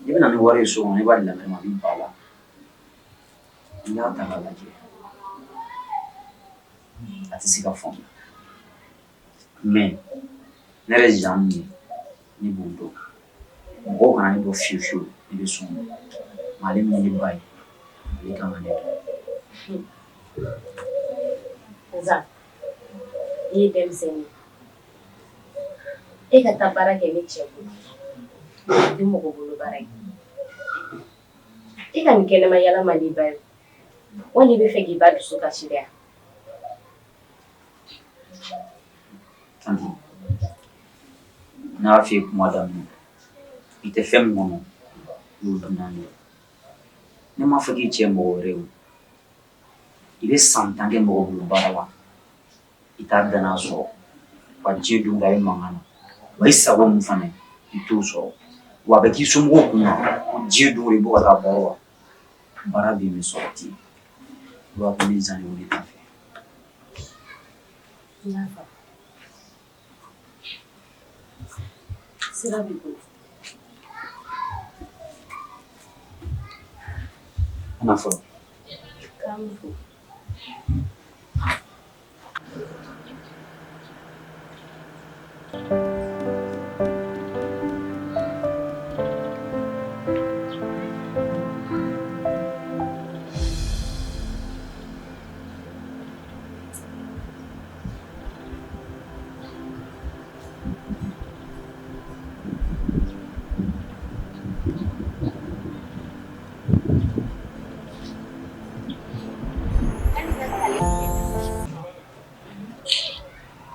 ye i bɛna ni wari ye so kɔnɔ i b'a di lamɛn ma a b'i ba la n'i y'a ta k'a lajɛ a tɛ se ka faamuya mais ne yɛrɛ jan min ye ne b'o dɔn mɔgɔw kana ne dɔn fiyewu fiyewu ne bɛ sɔn mais ale min ye ne ba ye ale kan ka ne dɔn. Za, i ye denmisɛnnin e ka taa baara kɛ ne cɛ bolo i tɛ mɔgɔ bolo baara kɛ e ka nin kɛnɛma yala man di ba ye wali i bɛ fɛ k'i ba dusu kasi de wa. Tanti, ne y'a f'i ye kuma daminɛ i tɛ fɛn min kɔnɔ n'o dunan ye ne m'a fɔ k'i cɛ mɔgɔ wɛrɛ ye o i bɛ san 10 kɛ mɔgɔ bolo baara la i t'a danaya sɔrɔ wa diɲɛ don o don a bɛ mankan na wa i sago min fana i t'o sɔrɔ wa a bɛ k'i somɔgɔw kunna ko diɲɛ don o don i bɔ ka taa baara la baara bɛ yen sɔrɔ ten o b'a to ne zan ye o de t'a fɛ. Nafa. Sira b'i bolo. Nafa. K'an fo.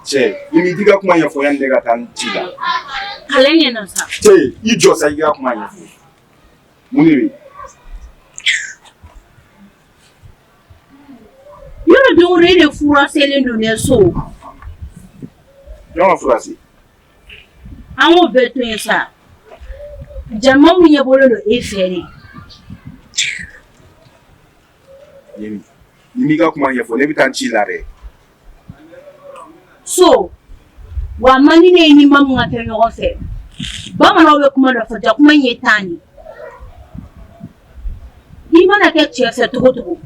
Cɛ i ni ka kuma ɲɛfɔ yanni ne ka taa ci la. Kale ɲɛna sa. Cɛ i jɔ sa i ka kuma ɲɛfɔ. Mun de bɛ? Yɔrɔ don o don e de fura selen don ne so. Jɔn ka fura se? An k'o bɛɛ to yen sa. Jama min ɲɛbɔlen don e fɛ de. Yemi, ni ka kuma ɲɛfɔ ne bɛ taa ci la dɛ. So, wa man di ne ye ni ma mun ka kɛ ɲɔgɔn fɛ. Bamananw bɛ kuma dɔ fɔ ja kuma in ye tan de. I mana kɛ cɛ fɛ cogo cogo,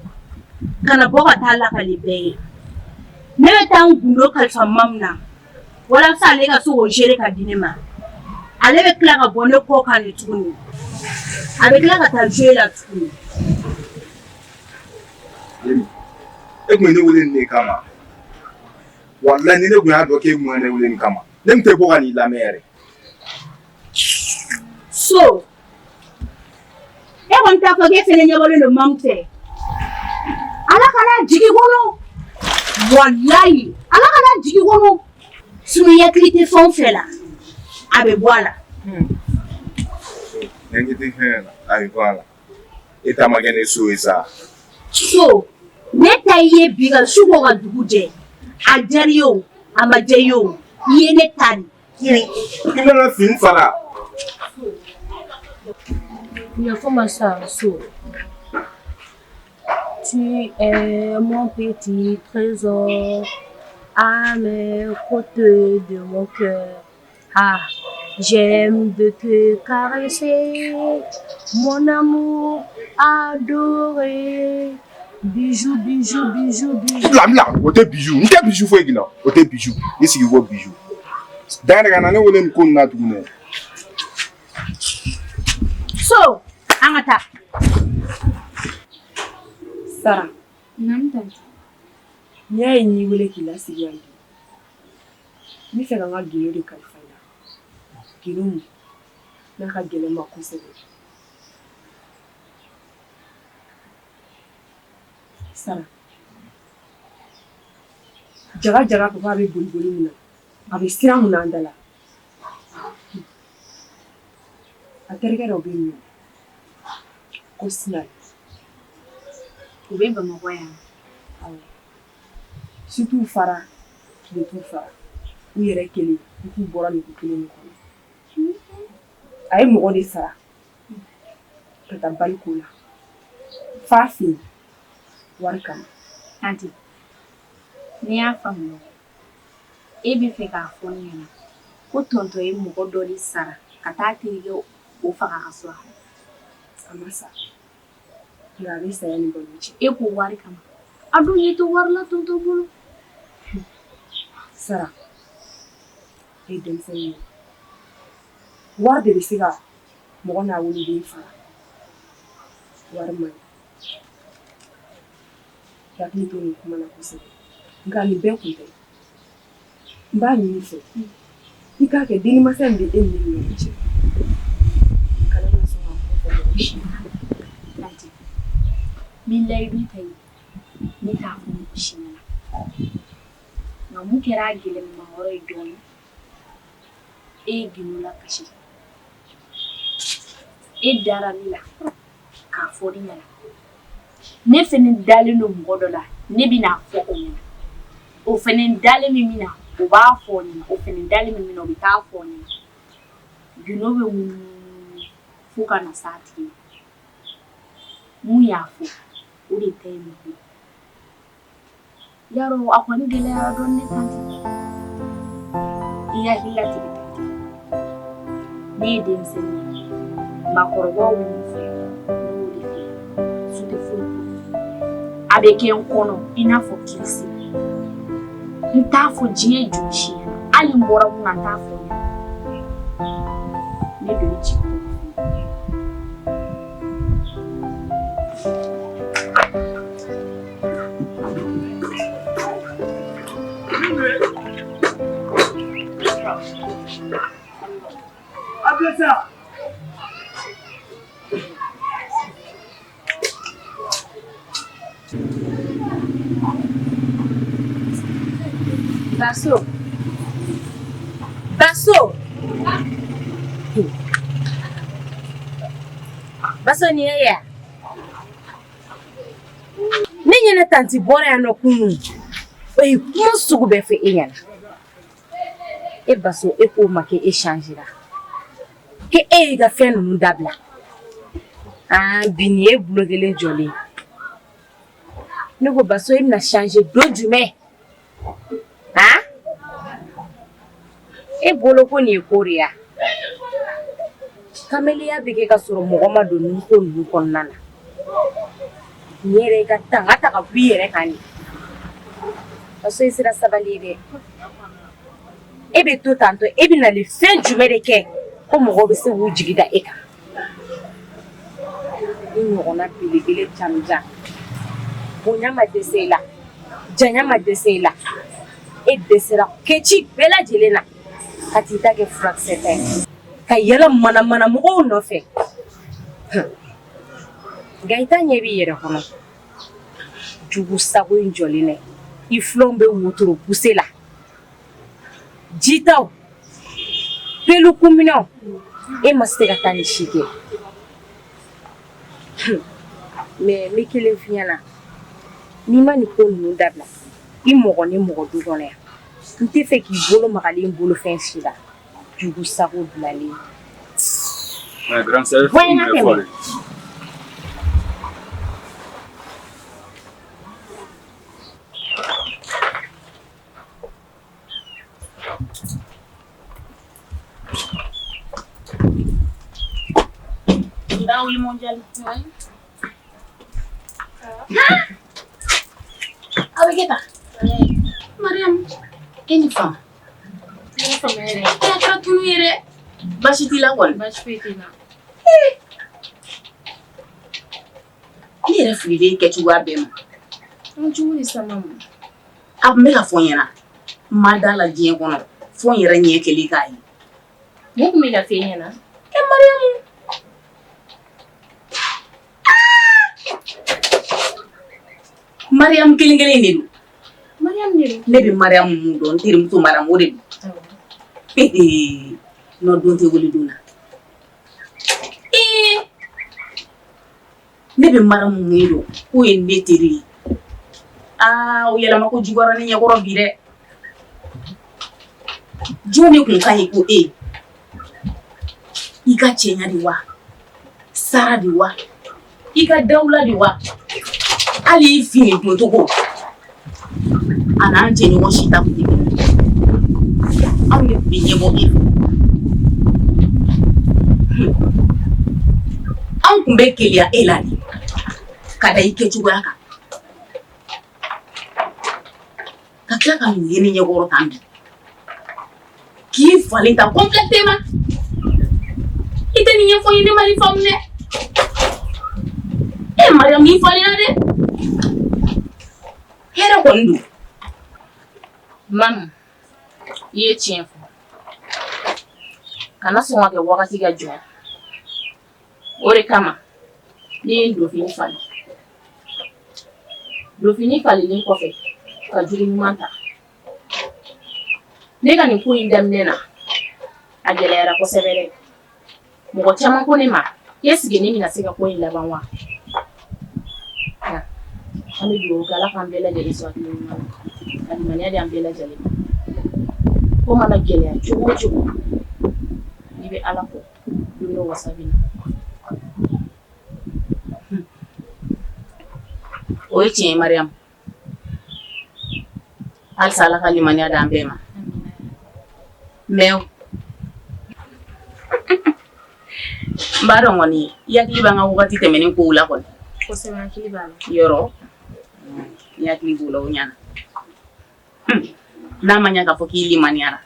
kana bɔ ka taa lakali bɛɛ ye. Ne bɛ taa n gundo kalifa ma min na, walasa ale ka se k'o gérer ka di ne ma. Ale bɛ tila ka bɔ ne kɔ kan de tuguni. A bɛ tila ka taa jouer la tuguni. Yemi, e kun ye ne wele nin de kama. Wallahi ni ne kun y'a dɔn k'e kun ye ne wele nin kama, ne tun tɛ bɔ ka n'i lamɛn yɛrɛ. So, e kɔni t'a fɔ k'e fɛnɛ ɲɛbɔlen don Mamu fɛ. Ala kana jigi kɔnɔ. Wallahi, Ala kana jigi kɔnɔ. Sunu yakili tɛ fɛn o fɛn la, a bɛ bɔ a la. Ɲɛnji tɛ fɛn la, a bɛ bɔ a la. E ta ma kɛ ne so ye sa. So, ne ta ye bi ka su bɔ ka dugu jɛ. A diyara i ye o, a ma diya i ye o, i ye ne ta de. I mana fini fara. Yafama sa so. Tu es mon petit trésor à mes côtés de mon cœur. Ah, j'aime de te caresser, mon amour adoré. Bijou, bijou, bijou, bijou. Lamila, o tɛ bijou. N tɛ bijou foyi gilan. O tɛ bijou. I sigi ko bijou. Dangare ka na ne wele nin ko nin na tuguni. So, an ka taa. Sara. Naamu tante. N'i y'a ye n y'i wele k'i lasigi yan bi, n bɛ fɛ ka n ka gindo de kalifa i la. Gindo min n'a ka gɛlɛn ma kosɛbɛ. Sara. Jaga jaga ko k'a bɛ boli boli min na, a bɛ siran mun na an da la. A terikɛ dɔ bɛ yen nɔ ko Sinali. U bɛ Bamakɔ yan. Awɔ. Si t'u fara, tile t'u fara. U yɛrɛ kelen, u k'u bɔra nin kelen de kɔnɔ. A ye mɔgɔ de sara ka taa baliko la. F'a fɛ yen, wari kama. Tanti, n'i y'a faamu, e bɛ fɛ k'a fɔ ne ɲɛna ko tonton ye mɔgɔ dɔ de sara ka taa terikɛ o faga ka sɔrɔ a ma sa. Nka a bɛ saya ni balo cɛ. E ko wari kama. A dun ɲɛ tɛ wari la tonton bolo. Sara, e ye denmisɛnnin ye. Wari de bɛ se ka mɔgɔ n'a woloden fara. Wari man ɲi. Hakili to nin kuma na kosɛbɛ. Nka nin bɛɛ kun tɛ. N b'a ɲini fɛ. I k'a kɛ denmansa in bɛ e ni ne ɲɔgɔn cɛ. Kana na sɔn ka ko fɔ mɔgɔ si. Tanti, bilayi bi ta ye ne t'a fɔ mɔgɔ si ɲɛna. Nka mun kɛra a gɛlɛnma yɔrɔ ye dɔɔnin, e ye gindo lakasi. E dara ne la k'a fɔ ne ɲɛna. Ne fɛnɛ dalen don mɔgɔ dɔ la, ne bɛna fɔ o ɲɛna. O fɛnɛ dalen min na, o b'a fɔ o ɲɛna. O fɛnɛ dalen min na, o bɛ taa fɔ o ɲɛna. Gindo bɛ munumunu fo ka na s'a tigi ma. Mun y'a fɔ, o de ta ye mɔgɔ ye. yaro a kɔni gɛlɛyara dɔɔni ne tanti. I hakili latigɛ tanti. Ne ye denmisɛnnin ye. Maakɔrɔbaw bɛ min fɔ ne b'o de fɛ. Su tɛ foyi ko. A bɛ kɛ n kɔnɔ i n'a fɔ kirisi. N t'a fɔ diɲɛ jɔn si ɲɛna. Hali n bɔra mun na n t'a fɔ ɲɛna. Ne don i ci. Baso. Baso. Baso ni ya. Ni nyene tanti bora ya no kunu. E kuma sugu be fe enyana. E baso e ko make e changera. Ke e ga fe no dabla. Ah bini e blogele joli. Nego baso e na changer do jume. Ha? E bolo ko ni korea. Kamelia bige ka soro mogoma do nko nko nana. Nyere ka tanga ta ka biere kani. Baso isira sabalire. E be to tanto e bi na le fin jume de ke ko mogo be se wu jigida eka. Ni ngona bilegele chamja. Bonya ma desela. Janya ma desela. E desera kechi bela jelena. Katita ke fraksete. Ka yela mana mogo no fe. Gaita nyebi yere kono. Jugu sago injoline. I flombe wotoro pusela. Jitao. Pelu kumino. E mastega tani shige. Me mikele fiana. Nima ni ko nu dabla. I mogo ni mogo du dona ya. Nte fe ki bolo magali bolo fen shida. Jugu sago blali. Ouais, grand sœur. Daouli mondial. Avec qui Mariam, quelle femme? Quelle femme est elle? Elle a tout nu. Bachiti la wal. Bachiti la. Ni yɛrɛ fililen kɛcogoya bɛɛ ma. Cogo de sama ma. A tun bɛ ka fɔ n ɲɛna. N ma da la diɲɛ kɔnɔ fo n yɛrɛ ɲɛ kelen k'a ye. Mun tun bɛ ka fɔ e ɲɛna? Ɛ Mariamu. Mariamu kelen kelen de don. Mariamu de don. Ne bɛ Mariamu mun dɔn n terimuso Mariamu o de don. N'o don tɛ wele don na. Ne bɛ Mariamu mun don k'o ye ne teri ye. O yɛlɛma ko juguyara ne ɲɛkɔrɔ bi dɛ. Jɔn de kun ka ɲi ko e. I ka cɛɲa de wa? Sara de wa? I ka dawula de wa? Hali i fini doncogo. A n'an jɛɲɔgɔn si ta kun tɛ kelen ye. Anw de tun bɛ ɲɛbɔ e fɛ. Anw tun bɛ keleya e la de. Ka da i kɛcogoya kan. Ka tila ka n'u ye ne ɲɛkɔrɔ tan bi. K'i falen ta complètement. I tɛ nin ɲɛfɔ n ye ne ma nin faamu dɛ. Mariam i falenna dɛ. Hɛrɛ kɔni don. Mamu, i ye tiɲɛ fɔ. Kana sɔn ka kɛ wagati ka jɔ. O de kama ne ye Dofini falen. Dofini falelen kɔfɛ ka juru ɲuman ta. Ne ka nin ko in daminɛ na a gɛlɛyara kosɛbɛ dɛ. Mɔgɔ caman ko ne ma est-ce que ne bɛna se ka ko in laban wa? An bɛ dugawu kɛ Ala k'an bɛɛ lajɛlen sɔrɔ hakili ɲuman na. Ka limaniya di an bɛɛ lajɛlen ma. Ko mana gɛlɛya cogo o cogo n'i bɛ Ala kɔ i bɛ wasa bi na. O ye tiɲɛ ye Mariam. Alsa ala ka limaniya d'an bɛɛ ma. Mais n b'a dɔn kɔni i hakili b'an ka wagati tɛmɛnen kow la kɔni. Kosɛbɛ hakili b'a la. Yɔrɔ i hakili b'o la o ɲana. N'a ma ɲa k'a fɔ k'i limaniyara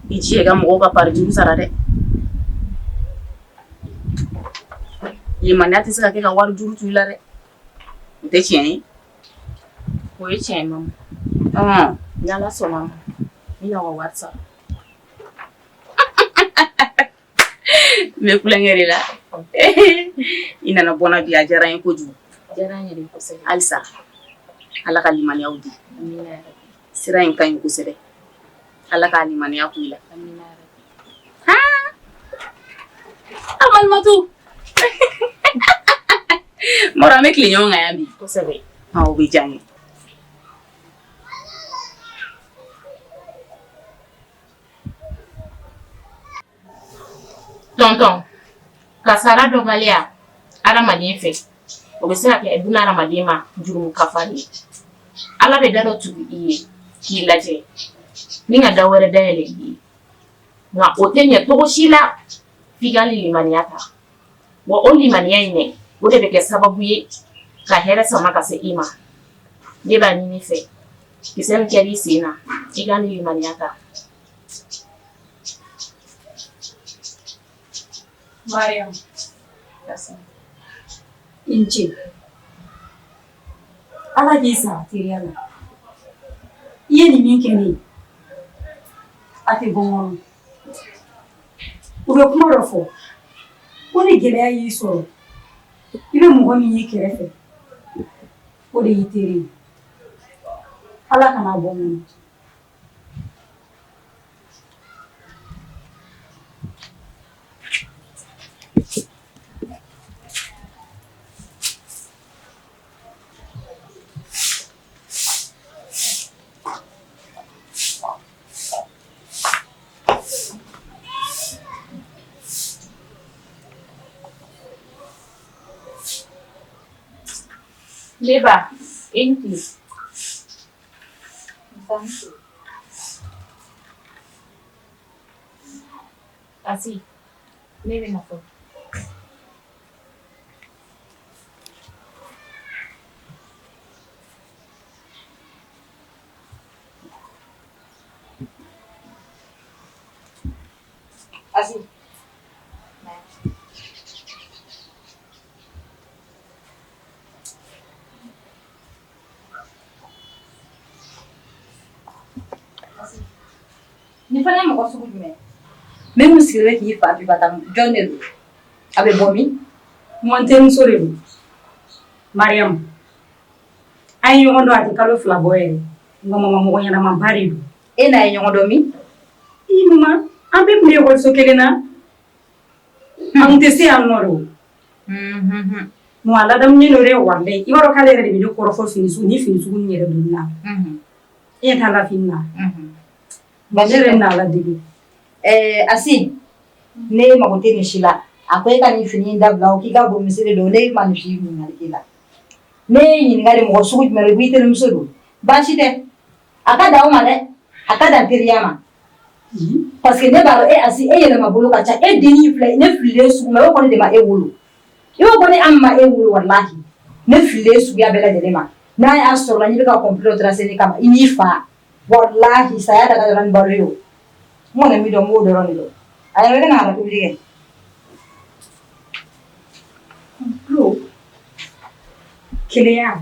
i jija i ka mɔgɔw ka pari juru sara dɛ. Limaniya tɛ se ka kɛ ka wari juru tu i la dɛ. O tɛ tiɲɛ ye. O ye tiɲɛ ye maman. Ni Ala sɔnna ma n y'aw ka wari sara. N bɛ kulonkɛ de la. I nana bɔ n na bi a diyara n ye kojugu. Diyara n ye de kosɛbɛ. Halisa Ala ka limaniyaw di. Amina yarabi. Sira in ka ɲi kosɛbɛ. Ala k'a limaniya k'u la. Amina yarabi. Amalimatu. Mɔra an bɛ tile ɲɔgɔn kan yan bi. Kosɛbɛ. O bɛ diya n ye. Tonton, ka sara dɔgɔya adamaden fɛ o bɛ se ka kɛ buna adamaden ma jurumu kafa de ye. Ala bɛ da dɔ tugu i ye k'i lajɛ ni ka da wɛrɛ dayɛlɛ i ye nka o tɛ ɲɛ cogo si la f'i ka limaniya ta wa o limaniya in dɛ o de bɛ kɛ sababu ye ka hɛrɛ sama ka se i ma. Ne b'a ɲini fɛ kisɛ min kɛra i sen na i ka limaniya ta. Mariam. Ince. Ala k'i sara teriya la. I ye nin min kɛ ne ye, a tɛ bɔ n kɔnɔ. U bɛ kuma dɔ fɔ ko ni gɛlɛya y'i sɔrɔ i bɛ mɔgɔ min y'i kɛrɛfɛ o de y'i teri ye. Ala kana bɔ n kɔnɔ. Leba, ini. Así, lebe na foto. Así. Ni fana ye mɔgɔ sugu jumɛn? Min kun sigilen k'i fa bi bata jɔn de don? A bɛ bɔ min? N terimuso de don. Mariam. An ye ɲɔgɔn dɔn a tɛ kalo 2 bɔ yɛrɛ. Nka mama mɔgɔ ɲɛnamaba de don. E n'a ye ɲɔgɔn dɔn min? I mama, an bɛɛ tun bɛ ekɔliso kelen na. An tun tɛ se yan nɔ de o. Wa a ladamunen don dɛ walayi. I b'a dɔn k'ale yɛrɛ de bɛ ne kɔrɔfɔ fini sugu ni fini sugu nin yɛrɛ donni na. E ɲɛ t'a la fini na. Ne yɛrɛ n'a ladege. Asi, ne mago tɛ nin si la. A ko e ka nin fini in dabila o k'i ka bon misiri don ne ma nin si ɲininkali k'i la. Ne ye ɲininkali mɔgɔ sugu jumɛn don? I terimuso don. Baasi tɛ. A ka dan o ma dɛ. A ka dan teriya ma. Parce que ne b'a dɔn Asi e yɛlɛma bolo ka ca. E dennin filɛ ne fililen sugu ma o kɔni de ma e wolo. I b'a fɔ ne Ami ma e wolo walahi. Ne fililen suguya bɛɛ lajɛlen ma. N'a y'a sɔrɔ n'i bɛ ka complot tracer ne kama i n'i fa. Wallahi saya daga dɔrɔn ni balo ye o. N kɔni min dɔn n b'o dɔrɔn de dɔn. A yɛrɛ bɛ na ka tobili kɛ. Kelenya